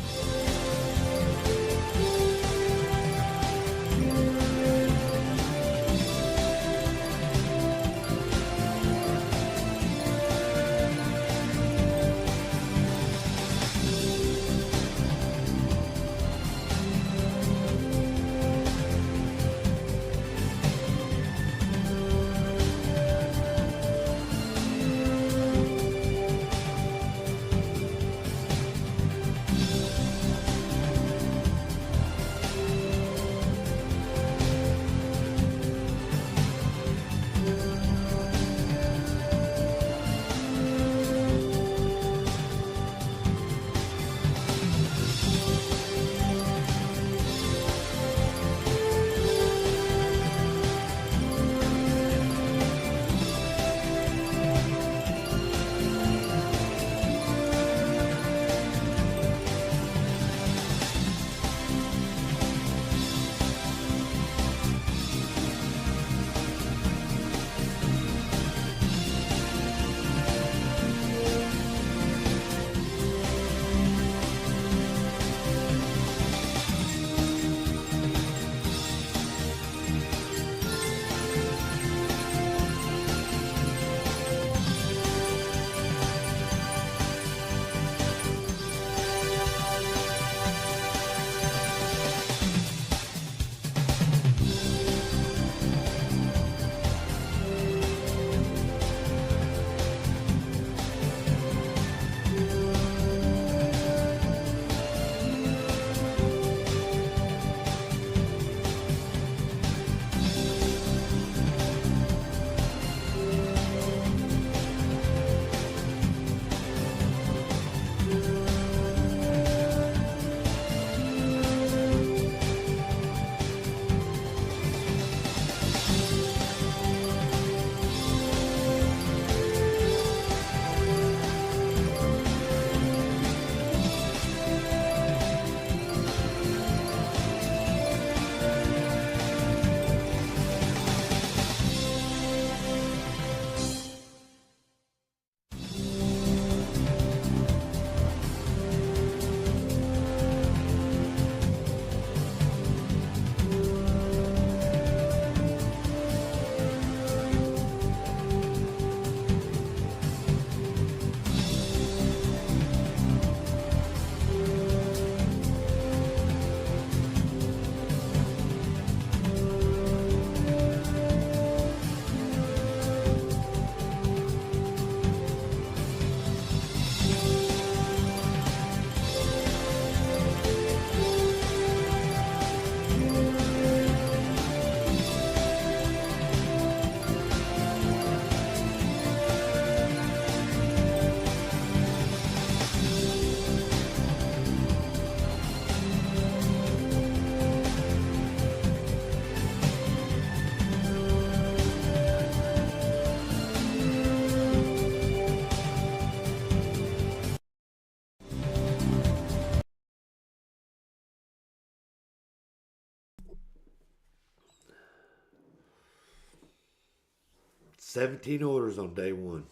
"17 orders on day one.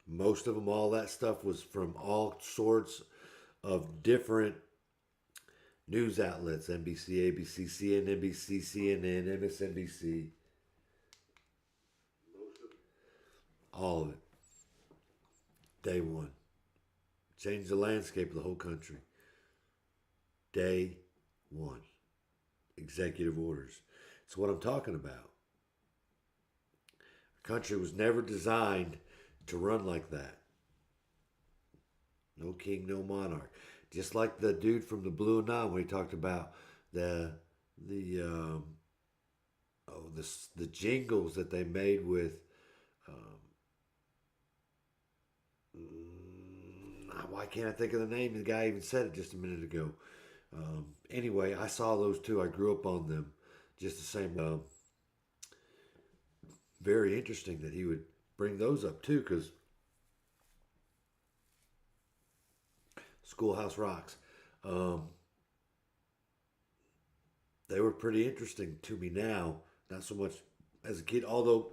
Most of them, all that stuff was from all sorts of different news outlets: NBC, ABC, CNBC, CNN, MSNBC. All of it. Day one. Changed the landscape of the whole country. Day one. Executive orders. It's what I'm talking about. The country was never designed to run like that. No king, no monarch. Just like the dude from the Blue Nile when he talked about the jingles that they made with why can't I think of the name? The guy even said it just a minute ago. Anyway, I saw those too. I grew up on them. Just the same. Very interesting that he would bring those up too, because Schoolhouse rocks. they were pretty interesting to me now. Not so much as a kid, although,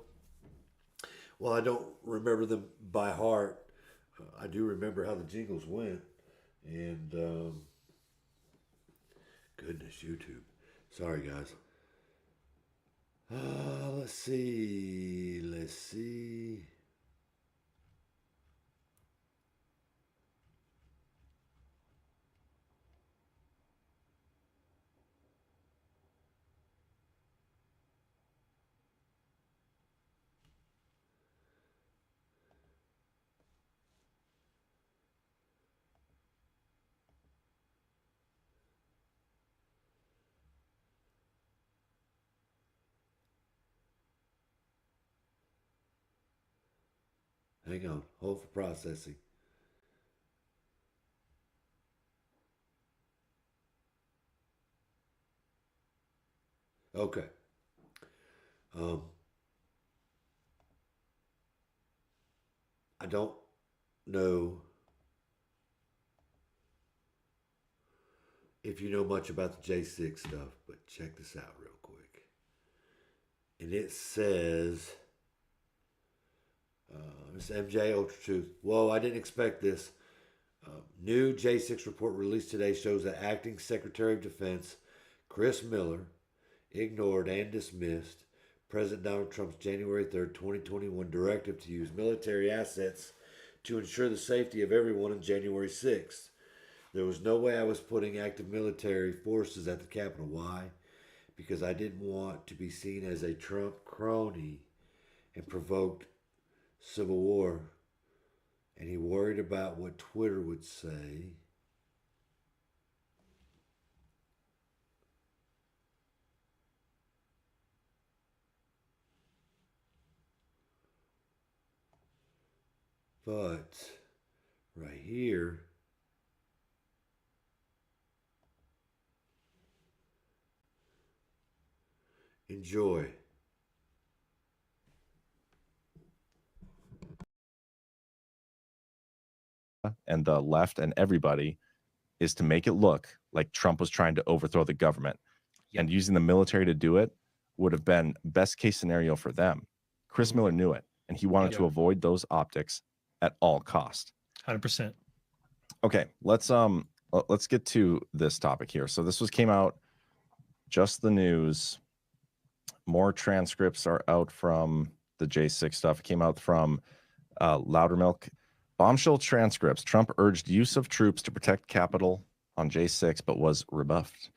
well, I don't remember them by heart. I do remember how the jingles went. And, goodness, YouTube. Sorry, guys. Let's see. Hang on. Hold for processing. Okay. I don't know if you know much about the J6 stuff, but check this out real quick. And it says, Miss MJ Ultra Truth. Whoa, I didn't expect this. New J6 report released today shows that Acting Secretary of Defense Chris Miller ignored and dismissed President Donald Trump's January 3rd, 2021 directive to use military assets to ensure the safety of everyone on January 6th. There was no way I was putting active military forces at the Capitol. Why? Because I didn't want to be seen as a Trump crony and provoked civil war. And he worried about what Twitter would say. But right here, enjoy. And the left and everybody is to make it look like Trump was trying to overthrow the government. And using the military to do it would have been best case scenario for them. Chris Miller knew it, and he wanted to avoid those optics at all cost. 100%. Okay, let's get to this topic here. So this came out, just the news. More transcripts are out from the J6 stuff. It came out from Loudermilk. Bombshell transcripts. Trump urged use of troops to protect Capitol on J6, but was rebuffed.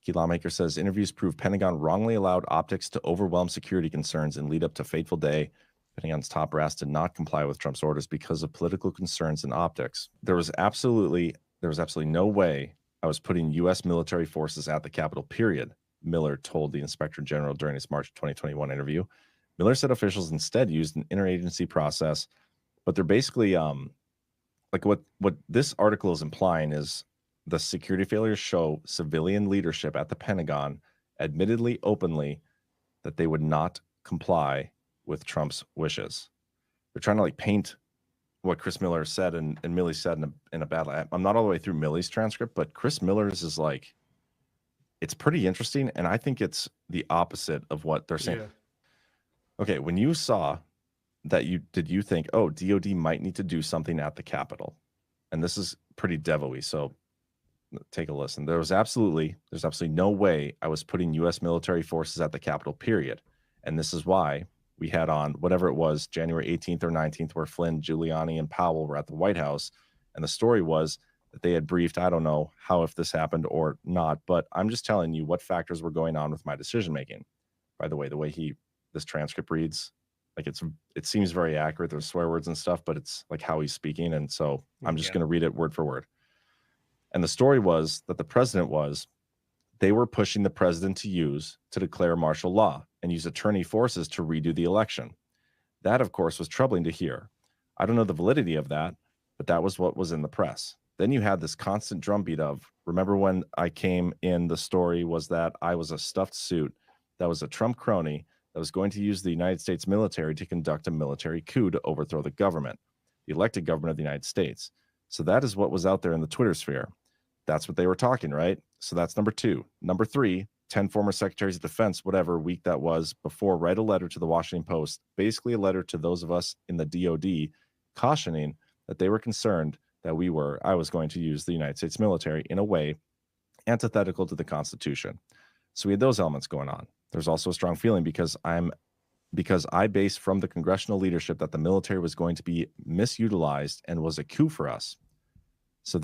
Key lawmaker says interviews prove Pentagon wrongly allowed optics to overwhelm security concerns and lead up to fateful day. Pentagon's top brass did not comply with Trump's orders because of political concerns and optics. There was absolutely no way I was putting U.S. military forces at the Capitol, period, Miller told the Inspector General during his March 2021 interview. Miller said officials instead used an interagency process, but they're basically like what this article is implying is the security failures show civilian leadership at the Pentagon admittedly openly that they would not comply with Trump's wishes. They're trying to like paint what Chris Miller said and Milley said in a battle. I'm not all the way through Milley's transcript, but Chris Miller's is like, it's pretty interesting. And I think it's the opposite of what they're saying. Yeah. Okay. When you saw that, did you think, oh, DOD might need to do something at the Capitol? And this is pretty devil-y. So take a listen. There's absolutely no way I was putting U.S. military forces at the Capitol, period. And this is why we had on whatever it was, January 18th or 19th, where Flynn, Giuliani, and Powell were at the White House. And the story was that they had briefed, I don't know how, if this happened or not, but I'm just telling you what factors were going on with my decision-making. By the way this transcript reads, like it seems very accurate. There's swear words and stuff, but it's like how he's speaking. And so I'm just going to read it word for word. And the story was that they were pushing the president to declare martial law and use attorney forces to redo the election. That, of course, was troubling to hear. I don't know the validity of that, but that was what was in the press. Then you had this constant drumbeat of, remember when I came in, the story was that I was a stuffed suit that was a Trump crony that was going to use the United States military to conduct a military coup to overthrow the government, the elected government of the United States. So that is what was out there in the Twitter sphere. That's what they were talking, right? So that's number two. Number three, 10 former secretaries of defense, whatever week that was before, write a letter to the Washington Post, basically a letter to those of us in the DOD, cautioning that they were concerned that I was going to use the United States military in a way antithetical to the Constitution. So we had those elements going on. There's also a strong feeling because I based from the congressional leadership that the military was going to be misutilized and was a coup for us. So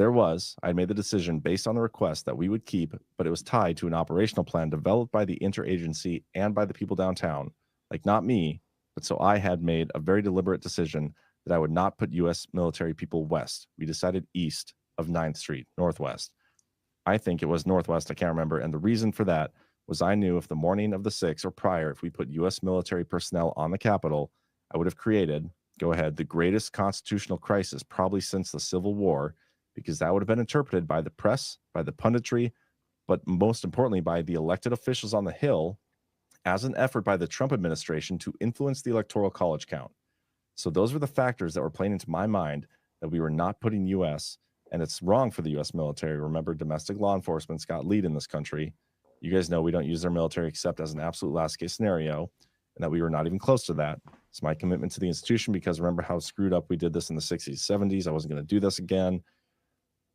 I made the decision based on the request that we would keep, but it was tied to an operational plan developed by the interagency and by the people downtown, like not me, but so I had made a very deliberate decision that I would not put U.S. military people west. We decided east of 9th Street, northwest. I think it was northwest, I can't remember. And the reason for that was I knew if the morning of the 6th or prior, if we put U.S. military personnel on the Capitol, I would have created, the greatest constitutional crisis probably since the Civil War, because that would have been interpreted by the press, by the punditry, but most importantly by the elected officials on the Hill as an effort by the Trump administration to influence the Electoral College count. So those were the factors that were playing into my mind that we were not putting U.S., and it's wrong for the U.S. military. Remember, domestic law enforcement's got lead in this country. You guys know we don't use their military except as an absolute last case scenario, and that we were not even close to that. It's my commitment to the institution because remember how screwed up we did this in the 60s, 70s. I wasn't going to do this again.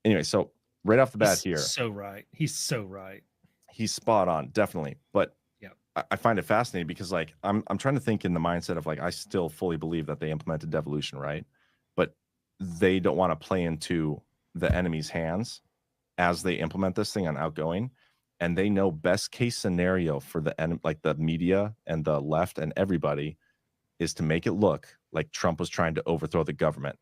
Anyway, so right off the bat here. So right. He's so right. He's spot on, definitely. But yeah, I find it fascinating because like I'm trying to think in the mindset of like I still fully believe that they implemented devolution, right? But they don't want to play into the enemy's hands as they implement this thing on outgoing. And they know best case scenario for the media and the left and everybody is to make it look like Trump was trying to overthrow the government.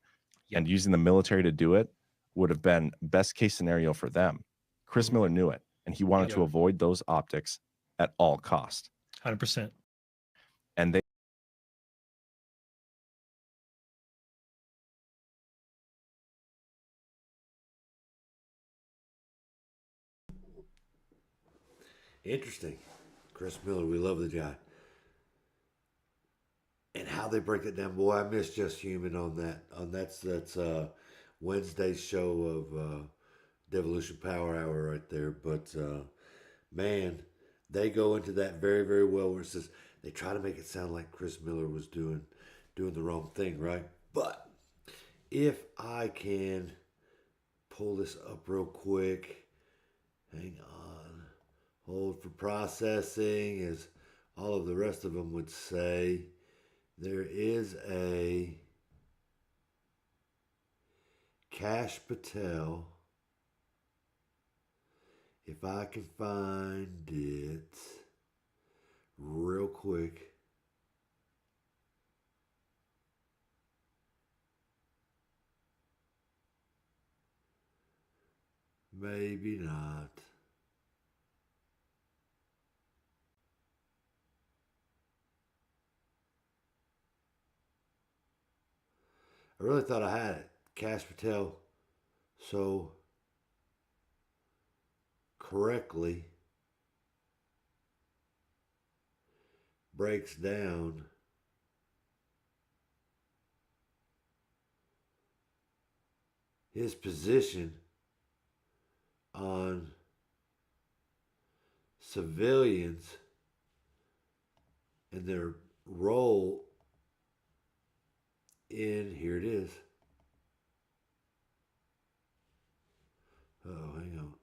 Yep. And using the military to do it would have been best case scenario for them. Chris Miller knew it, and he wanted to avoid those optics at all cost. 100%. And they Interesting. Chris Miller, we love the guy. And how they break it down, boy, I miss Just Human on that. That's Wednesday's show of Devolution Power Hour right there. But man, they go into that very, very well. Where it says they try to make it sound like Chris Miller was doing the wrong thing, right? But if I can pull this up real quick, hang on. Hold for processing, as all of the rest of them would say. There is a Kash Patel. If I can find it real quick. Maybe not. I really thought I had it. Kash Patel so correctly breaks down his position on civilians and their role in, here it is. Oh, hang on.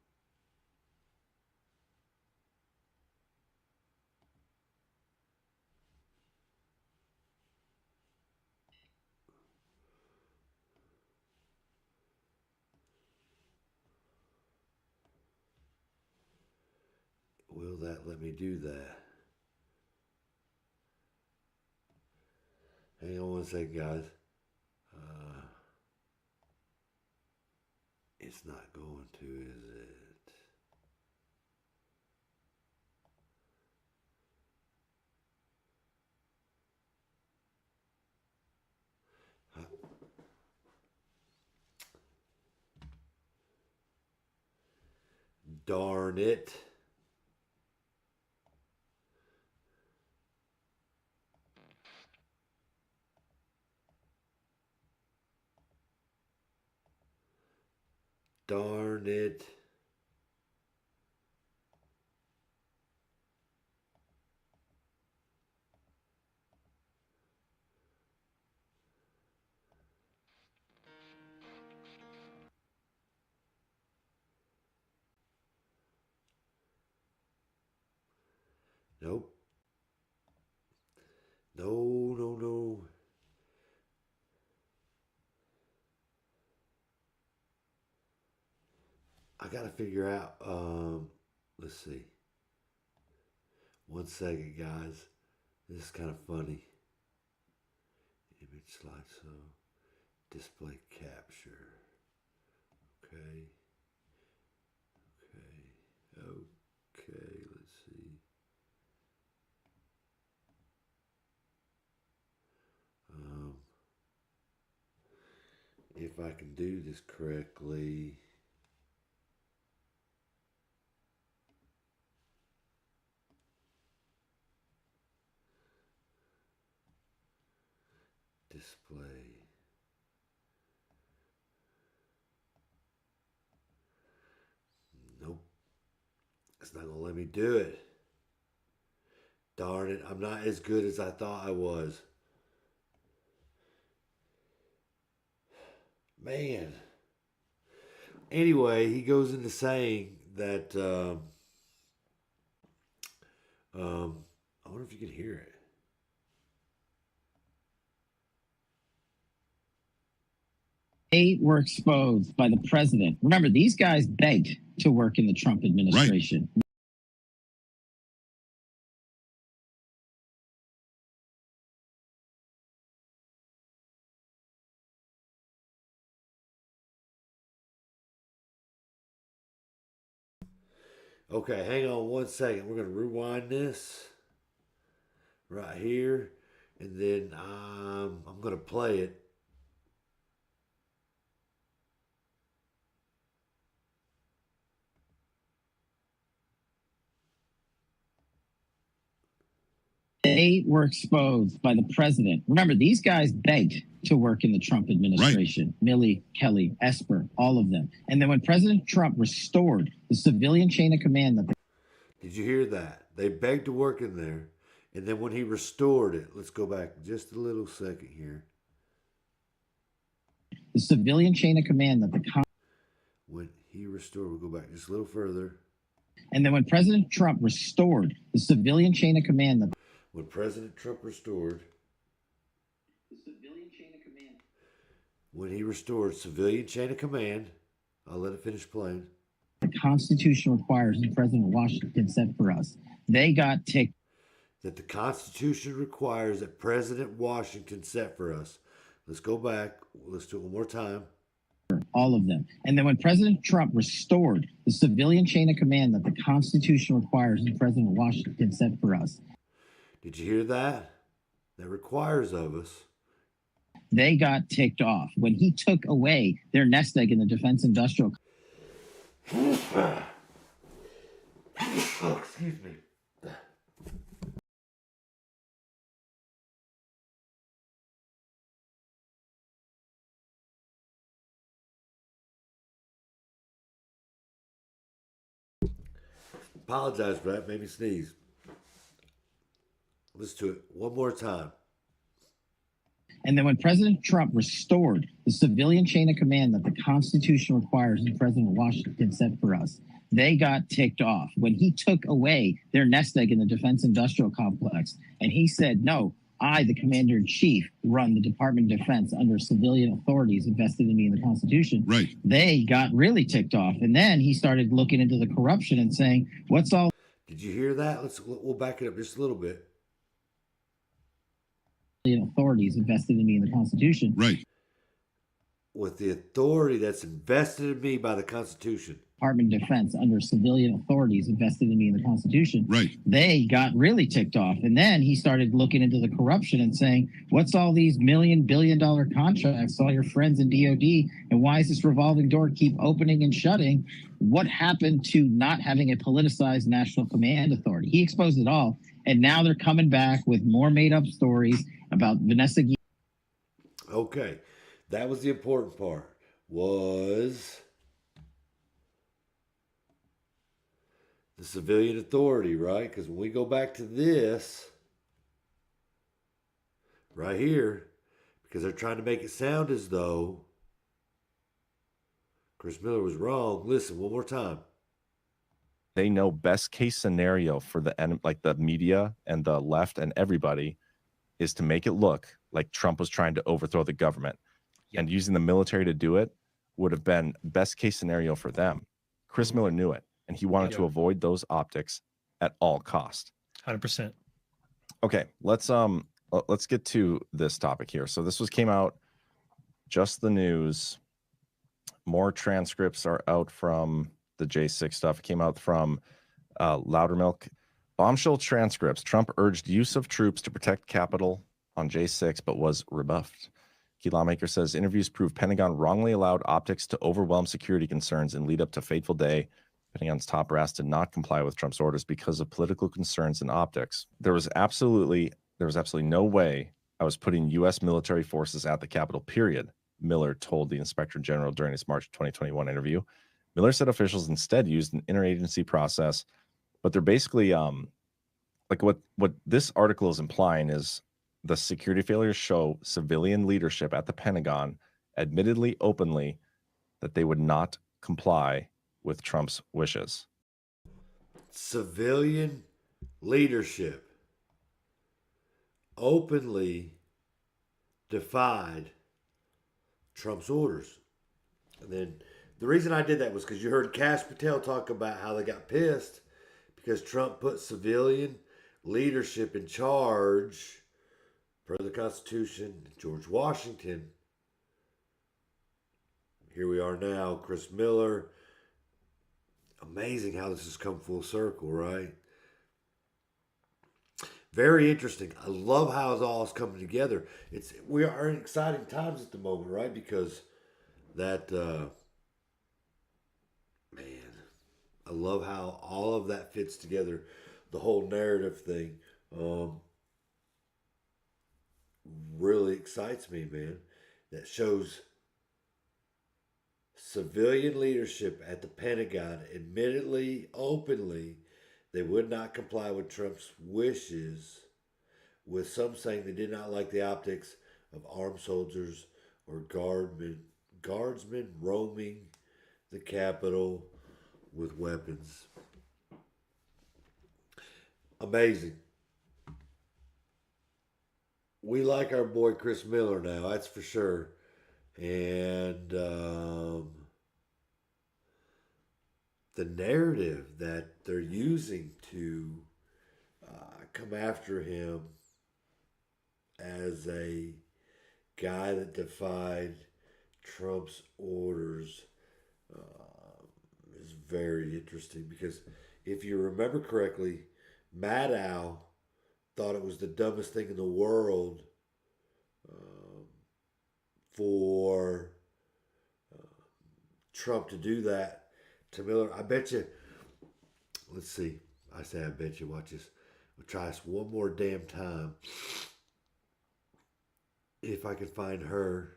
Will that let me do that? Hang on one second, guys. It's not going to, is it? Darn it. Darn it. Nope. No, no, no. I gotta figure out. Let's see. 1 second, guys. This is kind of funny. Image slideshow. Display capture. Okay. Okay, let's see. If I can do this correctly. Display. Nope. It's not going to let me do it. Darn it. I'm not as good as I thought I was. Man. Anyway, he goes into saying that I wonder if you can hear it. They were exposed by the president. Remember, these guys begged to work in the Trump administration. Right. Okay, hang on 1 second. We're going to rewind this right here, and then I'm going to play it. They were exposed by the president. Remember, these guys begged to work in the Trump administration. Right. Milley, Kelly, Esper, all of them. And then when President Trump restored the civilian chain of command that Did you hear that? They begged to work in there. And then when he restored it, let's go back just a little second here. The civilian chain of command that when he restored, we'll go back just a little further. And then when President Trump restored the civilian chain of command that when President Trump restored the civilian chain of command. When he restored civilian chain of command, I'll let it finish playing. The Constitution requires the President of Washington set for us. They got ticked. That the Constitution requires that President Washington set for us. Let's go back. Let's do it one more time. All of them. And then when President Trump restored the civilian chain of command that the Constitution requires the President of Washington set for us. Did you hear that? That requires of us. They got ticked off when he took away their nest egg in the defense industrial. Excuse me. Apologize for that. Made me sneeze. Listen to it one more time. And then when President Trump restored the civilian chain of command that the Constitution requires the President of Washington set for us, they got ticked off when he took away their nest egg in the defense industrial complex. And he said, no, I, the commander-in-chief, run the Department of Defense under civilian authorities invested in me in the Constitution. Right. They got really ticked off. And then he started looking into the corruption and saying, what's all... Did you hear that? We'll back it up just a little bit. Authorities invested in me in the Constitution. Right. With the authority that's invested in me by the Constitution. Department of Defense under civilian authorities invested in me in the Constitution. Right. They got really ticked off. And then he started looking into the corruption and saying, what's all these billion-dollar contracts, all your friends in DOD, and why is this revolving door keep opening and shutting? What happened to not having a politicized national command authority? He exposed it all. And now they're coming back with more made-up stories about Vanessa. Okay. That was the important part. Was the civilian authority, right? Because when we go back to this, right here, because they're trying to make it sound as though Chris Miller was wrong. Listen, one more time. they know best case scenario for the like the media and the left and everybody is to make it look like Trump was trying to overthrow the government. And using the military to do it would have been best case scenario for them. Chris Miller knew it, and he wanted to avoid those optics at all cost. 100%. Okay, let's get to this topic here. So this came out, just the news. More transcripts are out from the J6 stuff. It came out from Loudermilk. Bombshell transcripts. Trump urged use of troops to protect Capitol on J6, but was rebuffed. Key lawmaker says interviews prove Pentagon wrongly allowed optics to overwhelm security concerns and lead up to fateful day. Pentagon's top brass did not comply with Trump's orders because of political concerns and optics. There was absolutely no way I was putting U.S. military forces at the Capitol, period, Miller told the Inspector General during his March 2021 interview. Miller said officials instead used an interagency process, but they're basically like what this article is implying is the security failures show civilian leadership at the Pentagon admittedly openly that they would not comply with Trump's wishes. Civilian leadership openly defied Trump's orders. And then the reason I did that was because you heard Kash Patel talk about how they got pissed because Trump put civilian leadership in charge per the Constitution, George Washington. Here we are now, Chris Miller. Amazing how this has come full circle, right? Very interesting. I love how it all is coming together. We are in exciting times at the moment, right? Because that man, I love how all of that fits together. The whole narrative thing really excites me, man. That shows civilian leadership at the Pentagon admittedly, openly, they would not comply with Trump's wishes, with some saying they did not like the optics of armed soldiers or guardsmen roaming the Capitol with weapons. Amazing. We like our boy Chris Miller now, that's for sure. And the narrative that they're using to come after him as a guy that defied Trump's orders is very interesting, because if you remember correctly, Maddow thought it was the dumbest thing in the world for Trump to do that to Miller. I bet you, let's see, I say I bet you, watch this. We'll try this one more damn time. If I can find her,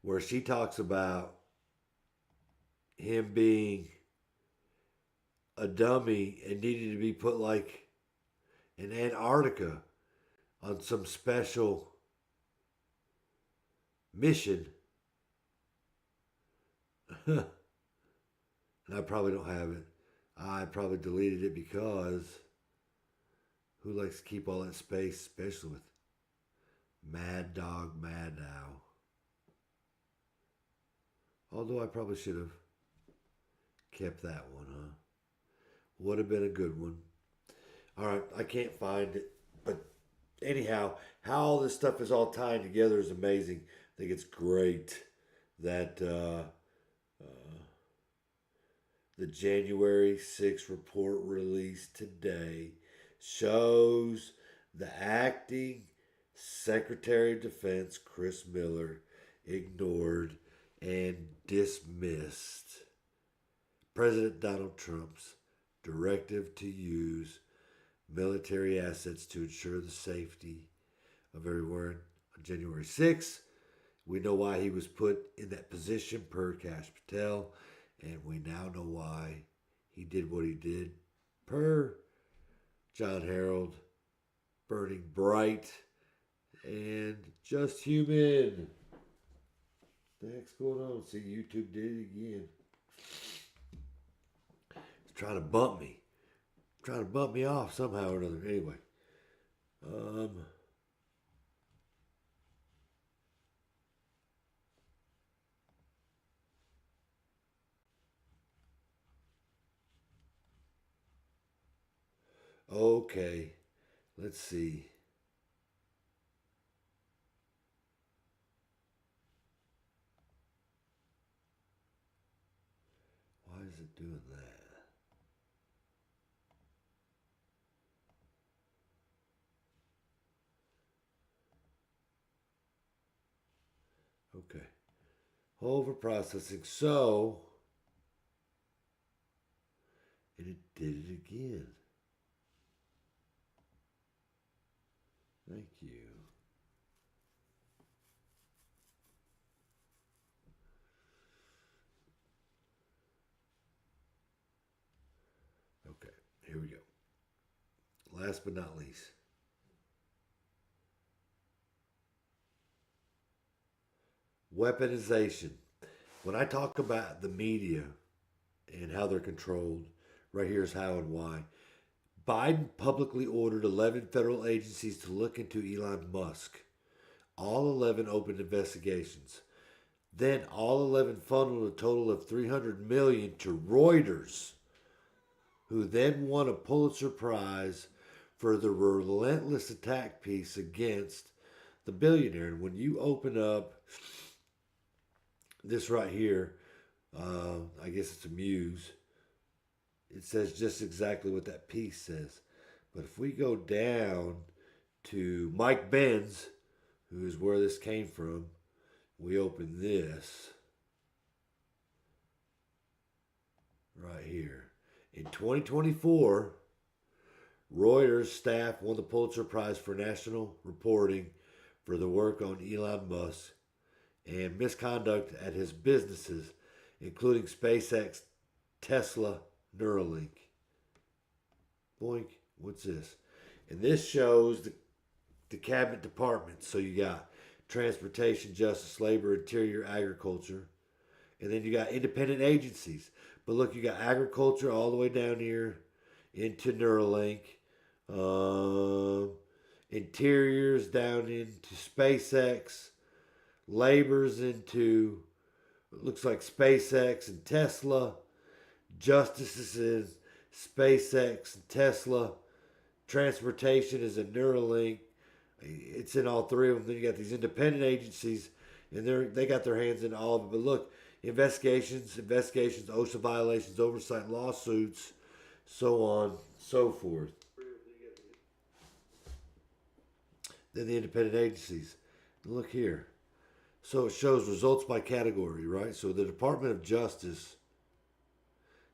where she talks about him being a dummy and needing to be put like in Antarctica on some special mission. And I probably don't have it. I probably deleted it because who likes to keep all that space, especially with Mad Dog Maddow? Although I probably should have kept that one, huh? Would have been a good one. All right, I can't find it. But anyhow, how all this stuff is all tying together is amazing. I think it's great that the January 6th report released today shows the acting Secretary of Defense, Chris Miller, ignored and dismissed President Donald Trump's directive to use military assets to ensure the safety of everyone on January 6th. We know why he was put in that position per Kash Patel, and we now know why he did what he did per John Harold, burning bright and just human. What the heck's going on? See, YouTube did it again. It's trying to bump me. Trying to bump me off somehow or another. Anyway. Okay. Let's see. Why is it doing that? Okay. Hold for processing. So, and it did it again. Thank you. Okay, here we go. Last but not least. Weaponization. When I talk about the media and how they're controlled, right here's how and why. Biden publicly ordered 11 federal agencies to look into Elon Musk. All 11 opened investigations. Then all 11 funneled a total of $300 million to Reuters, who then won a Pulitzer Prize for the relentless attack piece against the billionaire. And when you open up this right here, I guess it's a Muse, it says just exactly what that piece says. But if we go down to Mike Benz, who is where this came from, we open this right here. In 2024, Reuters staff won the Pulitzer Prize for national reporting for the work on Elon Musk and misconduct at his businesses, including SpaceX, Tesla, Neuralink. Boink, what's this? And this shows the cabinet departments. So you got transportation, justice, labor, interior, agriculture. And then you got independent agencies. But look, you got agriculture all the way down here into Neuralink. Interiors down into SpaceX. Labor's into, it looks like SpaceX and Tesla. Justice is in SpaceX and Tesla. Transportation is in Neuralink. It's in all three of them. Then you got these independent agencies, and they got their hands in all of it. But look, investigations, OSHA violations, oversight, lawsuits, so on, so forth. Then the independent agencies. And look here. So it shows results by category, right? So the Department of Justice,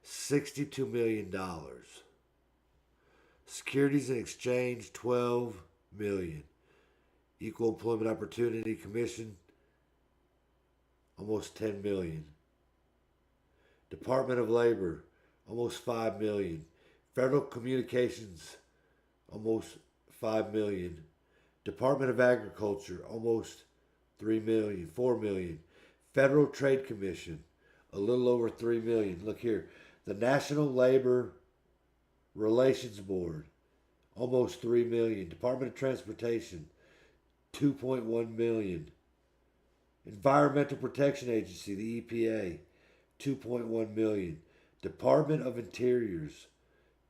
$62 million. Securities and Exchange, $12 million. Equal Employment Opportunity Commission, almost $10 million. Department of Labor, almost $5 million. Federal Communications, almost $5 million. Department of Agriculture, almost $3 million, $4 million. Federal Trade Commission, a little over $3 million. Look here. The National Labor Relations Board, almost $3 million. Department of Transportation, $2.1 million. Environmental Protection Agency, the EPA, $2.1 million. Department of Interiors,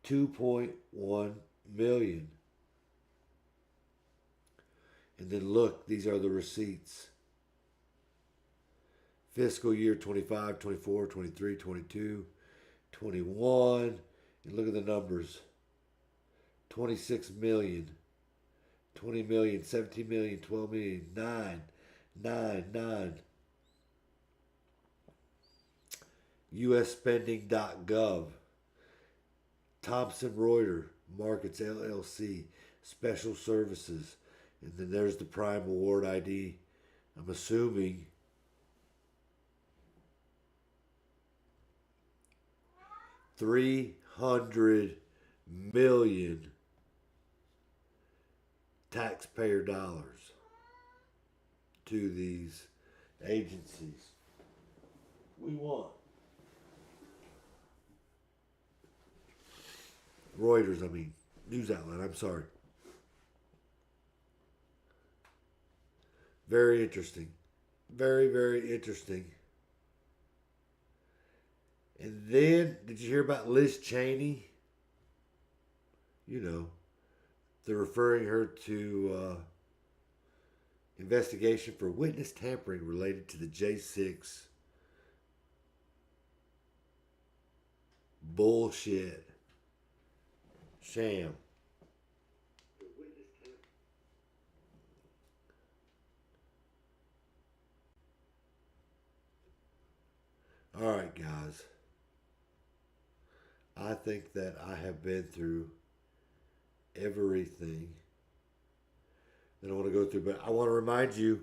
$2.1 million. And then look, these are the receipts. Fiscal year 25, 24, 23, 22, 21. And look at the numbers. 26 million, 20 million, 17 million, 12 million, 9. USspending.gov. Thomson Reuters Markets LLC. Special Services. And then there's the Prime Award ID. I'm assuming $300 million taxpayer dollars to these agencies. We want Reuters, news outlet, I'm sorry. Very interesting. Very, very interesting. And then, did you hear about Liz Cheney? You know, they're referring her to investigation for witness tampering related to the J6 bullshit sham. All right, guys. I think that I have been through everything that I want to go through, but I want to remind you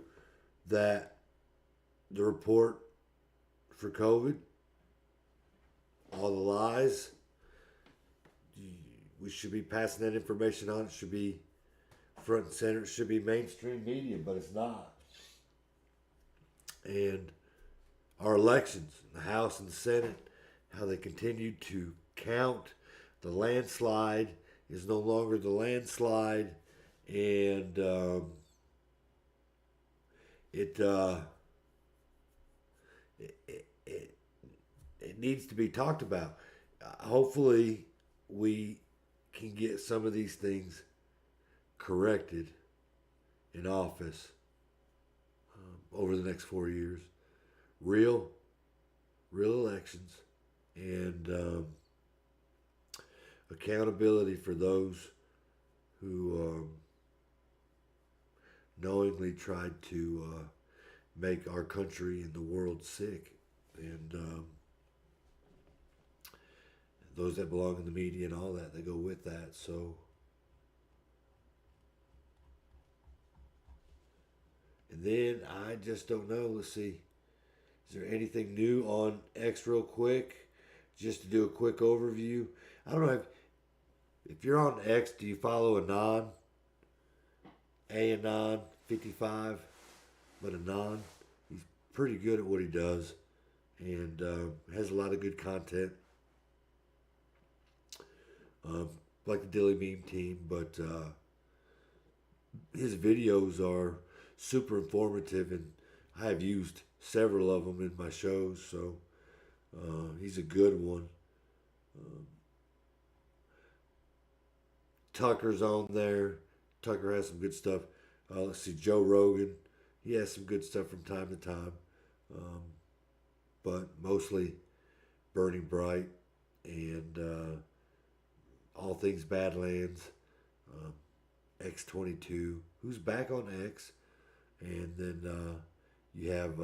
that the report for COVID, all the lies, we should be passing that information on. It should be front and center. It should be mainstream media, but it's not. And our elections, the House and the Senate, how they continue to count. The landslide is no longer the landslide, and it needs to be talked about. Hopefully, we can get some of these things corrected in office over the next 4 years. Real elections, and accountability for those who knowingly tried to make our country and the world sick, and those that belong in the media and all that, they go with that. So, and then I just don't know. Let's see. Is there anything new on X real quick? Just to do a quick overview. I don't know if you're on X, do you follow Anon? Anon 55, but Anon, he's pretty good at what he does, and has a lot of good content. Like the Daily Meme team, but his videos are super informative, and I have used several of them in my shows, so he's a good one. Tucker's on there. Tucker has some good stuff. Let's see, Joe Rogan, he has some good stuff from time to time, but mostly Burning Bright and All Things Badlands, X22, who's back on X, and then you have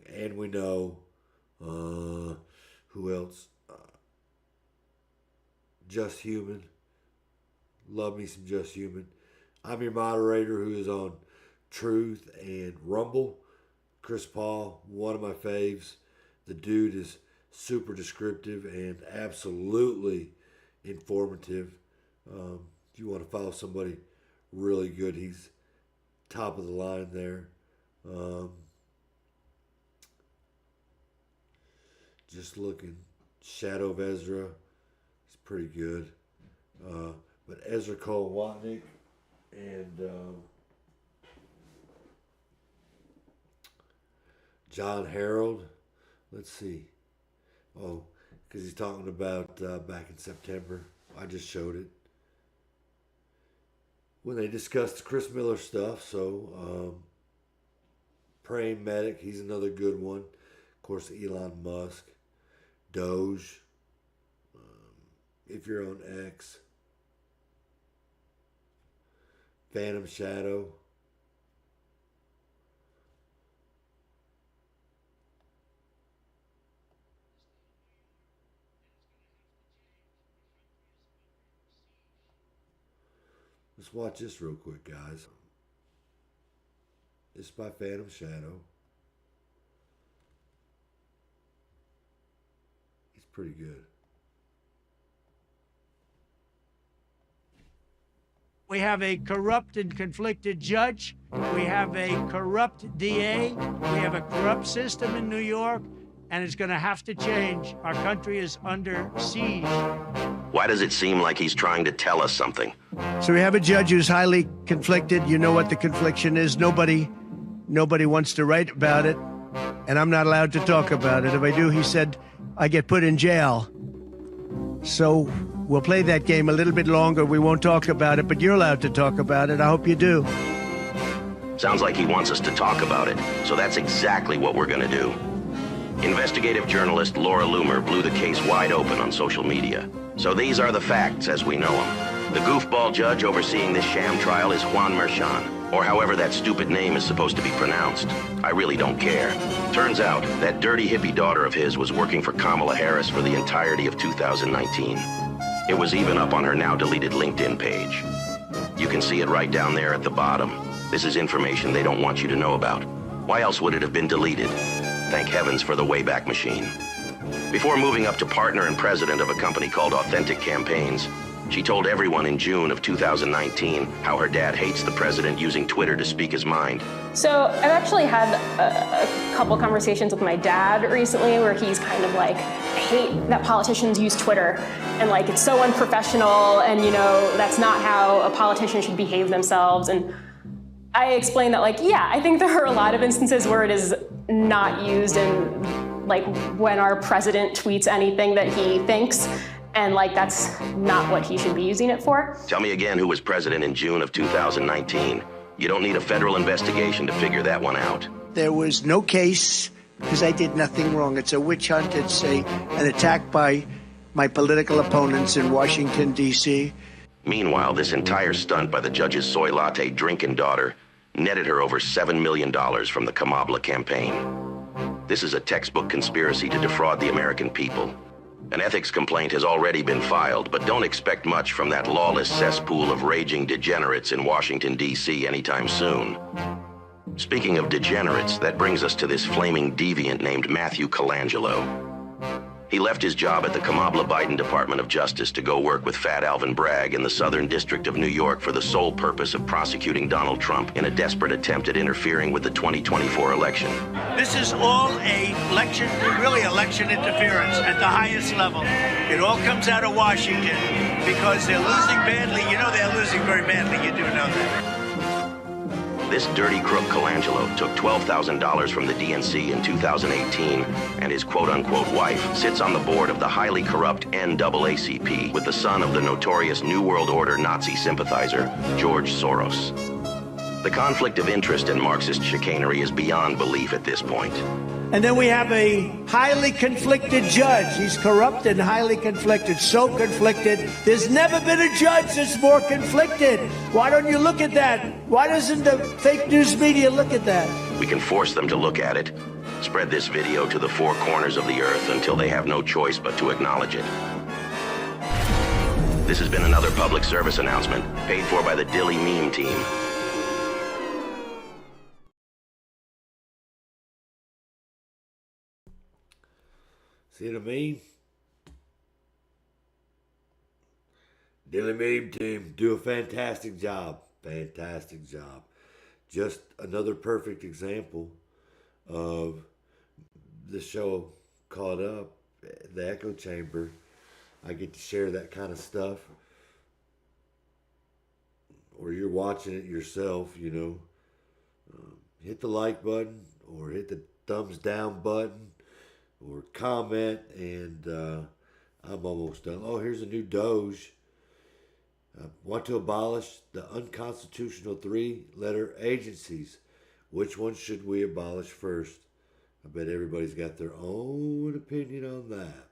And We Know, who else? Just Human. Love me some Just Human. I'm your moderator, who is on Truth and Rumble. Chris Paul, one of my faves. The dude is super descriptive and absolutely informative. If you want to follow somebody really good, he's top of the line there. Just looking. Shadow of Ezra, he's pretty good. But Ezra Cole Watnick and John Harold, let's see. Oh, because he's talking about back in September. I just showed it. When they discussed the Chris Miller stuff, so Praying Medic, he's another good one. Of course, Elon Musk, Doge, if you're on X, Phantom Shadow. Let's watch this real quick, guys. It's by Phantom Shadow. He's pretty good. We have a corrupt and conflicted judge. We have a corrupt DA. We have a corrupt system in New York, and it's going to have to change. Our country is under siege. Why does it seem like he's trying to tell us something? So we have a judge who's highly conflicted. You know what the confliction is. Nobody wants to write about it, and I'm not allowed to talk about it. If I do, he said, I get put in jail. So we'll play that game a little bit longer. We won't talk about it, but you're allowed to talk about it. I hope you do. Sounds like he wants us to talk about it, so that's exactly what we're going to do. Investigative journalist Laura Loomer blew the case wide open on social media. So these are the facts as we know them. The goofball judge overseeing this sham trial is Juan Merchan, or however that stupid name is supposed to be pronounced. I really don't care. Turns out that dirty hippie daughter of his was working for Kamala Harris for the entirety of 2019. It was even up on her now deleted LinkedIn page. You can see it right down there at the bottom. This is information they don't want you to know about. Why else would it have been deleted? Thank heavens for the Wayback Machine. Before moving up to partner and president of a company called Authentic Campaigns, she told everyone in June of 2019 how her dad hates the president using Twitter to speak his mind. So I've actually had a couple conversations with my dad recently where he's kind of like, I hate that politicians use Twitter and like it's so unprofessional and you know that's not how a politician should behave themselves. And I explained that like, yeah, I think there are a lot of instances where it is not used and like when our president tweets anything that he thinks and like that's not what he should be using it for. Tell me again who was president in June of 2019. You don't need a federal investigation to figure that one out. There was no case because I did nothing wrong. It's a witch hunt. It's an attack by my political opponents in Washington, D.C. Meanwhile, this entire stunt by the judge's soy latte drinking daughter netted her over $7 million from the Kamala campaign. This is a textbook conspiracy to defraud the American people. An ethics complaint has already been filed, but don't expect much from that lawless cesspool of raging degenerates in Washington, D.C. anytime soon. Speaking of degenerates, that brings us to this flaming deviant named Matthew Colangelo. He left his job at the Kamala Biden Department of Justice to go work with Fat Alvin Bragg in the Southern District of New York for the sole purpose of prosecuting Donald Trump in a desperate attempt at interfering with the 2024 election. This is all election interference at the highest level. It all comes out of Washington because they're losing badly. You know they're losing very badly. You do know that. This dirty crook Colangelo took $12,000 from the DNC in 2018, and his quote-unquote wife sits on the board of the highly corrupt NAACP with the son of the notorious New World Order Nazi sympathizer, George Soros. The conflict of interest in Marxist chicanery is beyond belief at this point. And then we have a highly conflicted judge. He's corrupt and highly conflicted, so conflicted. There's never been a judge that's more conflicted. Why don't you look at that? Why doesn't the fake news media look at that? We can force them to look at it. Spread this video to the four corners of the earth until they have no choice but to acknowledge it. This has been another public service announcement paid for by the Dilly Meme Team. See what I mean? Daily Meme Team do a fantastic job. Fantastic job. Just another perfect example of the show Caught Up, the echo chamber. I get to share that kind of stuff. Or you're watching it yourself, you know. Hit the like button or hit the thumbs down button. Or comment, and I'm almost done. Oh, here's a new Doge. Want to abolish the unconstitutional three-letter agencies. Which one should we abolish first? I bet everybody's got their own opinion on that.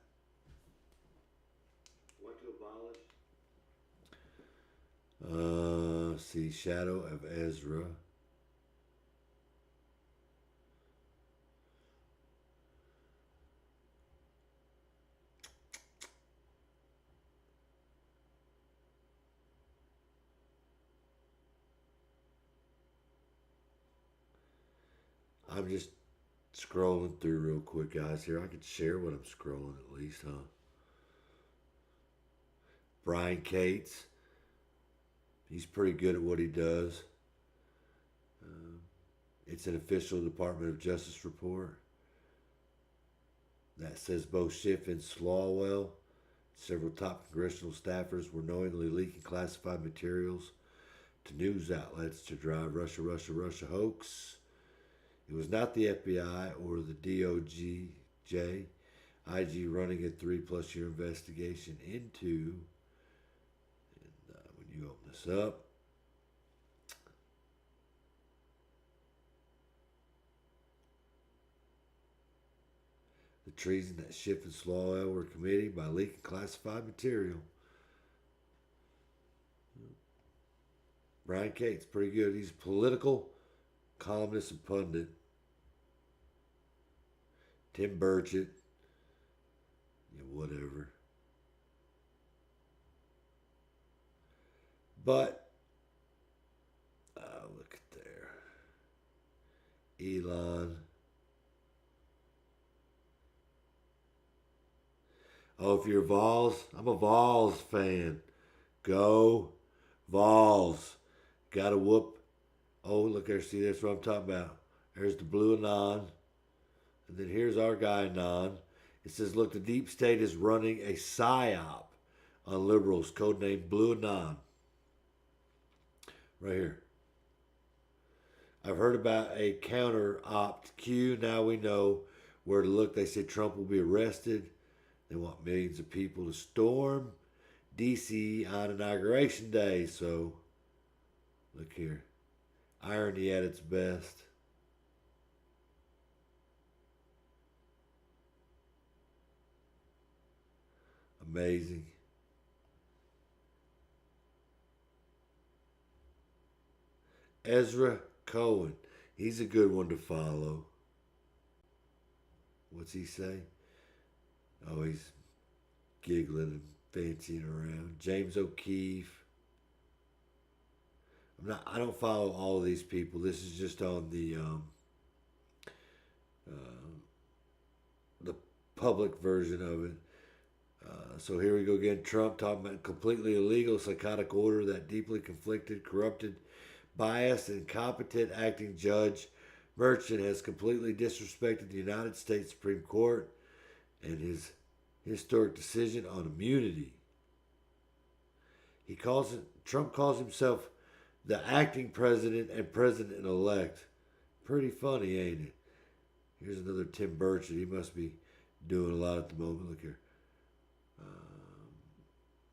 Want to abolish? See, Shadow of Ezra. I'm just scrolling through real quick, guys. Here, I could share what I'm scrolling at least, huh? Brian Cates. He's pretty good at what he does. It's an official Department of Justice report that says both Schiff and Swalwell, several top congressional staffers, were knowingly leaking classified materials to news outlets to drive Russia hoax. It was not the FBI or the DOJ, IG running a 3+ year investigation into, and when you open this up, the treason that Schiff and Swalwell were committing by leaking classified material. Brian Cates, pretty good. He's a political columnist and pundit. Tim Burchett, yeah, whatever. But, look at there. Elon. Oh, if you're Vols, I'm a Vols fan. Go Vols. Gotta whoop. Oh, look there. See, that's what I'm talking about. There's the blue Anon. And then here's our guy, Anon. It says, look, the deep state is running a psyop on liberals, codenamed Blue Anon. Right here. I've heard about a counter-opt Q. Now we know where to look. They say Trump will be arrested. They want millions of people to storm D.C. on Inauguration Day. So, look here. Irony at its best. Amazing. Ezra Cohen. He's a good one to follow. What's he say? Oh, he's giggling and fancying around. James O'Keefe. I don't follow all of these people. This is just on the public version of it. So here we go again. Trump talking about completely illegal, psychotic order that deeply conflicted, corrupted, biased, and incompetent acting judge Merchant has completely disrespected the United States Supreme Court and his historic decision on immunity. Trump calls himself the acting president and president-elect. Pretty funny, ain't it? Here's another Tim Burchett. He must be doing a lot at the moment. Look here.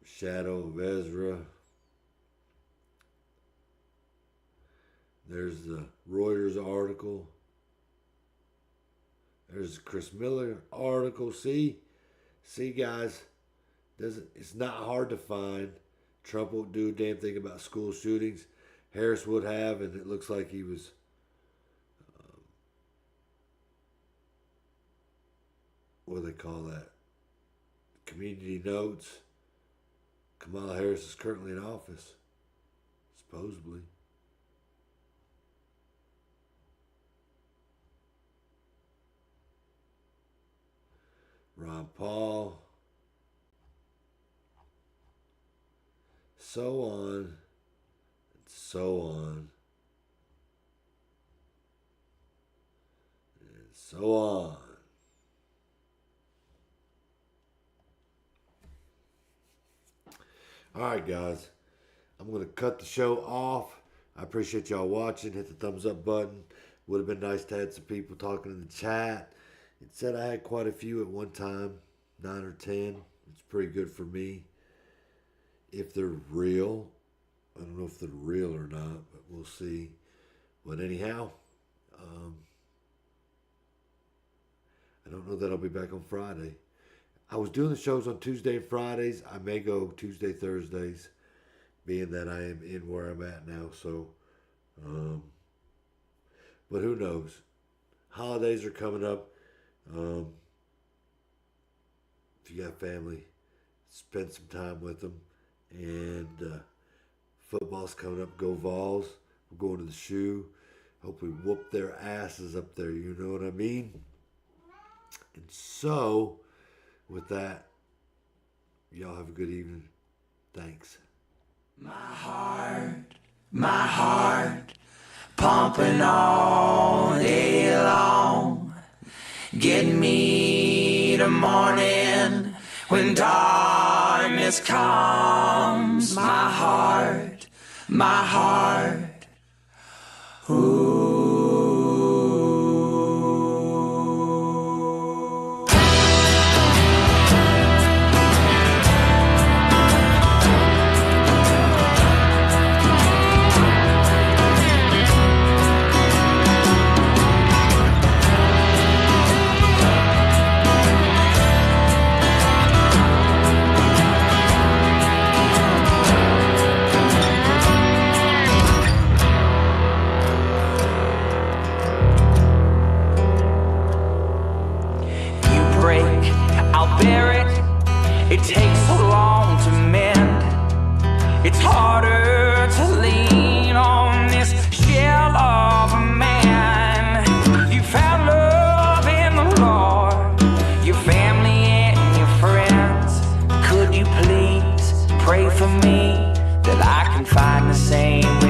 Shadow of Ezra. There's the Reuters article. There's the Chris Miller article. See, guys, it's not hard to find. Trump won't do a damn thing about school shootings. Harris would have, and it looks like he was what do they call that? Community notes. Kamala Harris is currently in office, supposedly. Ron Paul. So on and so on and so on. All right, guys. I'm going to cut the show off. I appreciate y'all watching. Hit the thumbs up button. Would have been nice to have some people talking in the chat. It said I had quite a few at one time, 9 or 10. It's pretty good for me. If they're real. I don't know if they're real or not, but we'll see. But anyhow, I don't know that I'll be back on Friday. I was doing the shows on Tuesday and Fridays. I may go Tuesday, Thursdays, being that I am in where I'm at now. So, but who knows? Holidays are coming up. If you got family, spend some time with them. And football's coming up. Go Vols. We're going to the shoe. Hope we whoop their asses up there. You know what I mean? And so, with that, y'all have a good evening. Thanks. My heart My heart pumping all day long. Get me to morning when darkness comes. My heart, ooh. I'll bear it. It takes so long to mend. It's harder to lean on this shell of a man. You found love in the Lord, your family and your friends. Could you please pray for me that I can find the same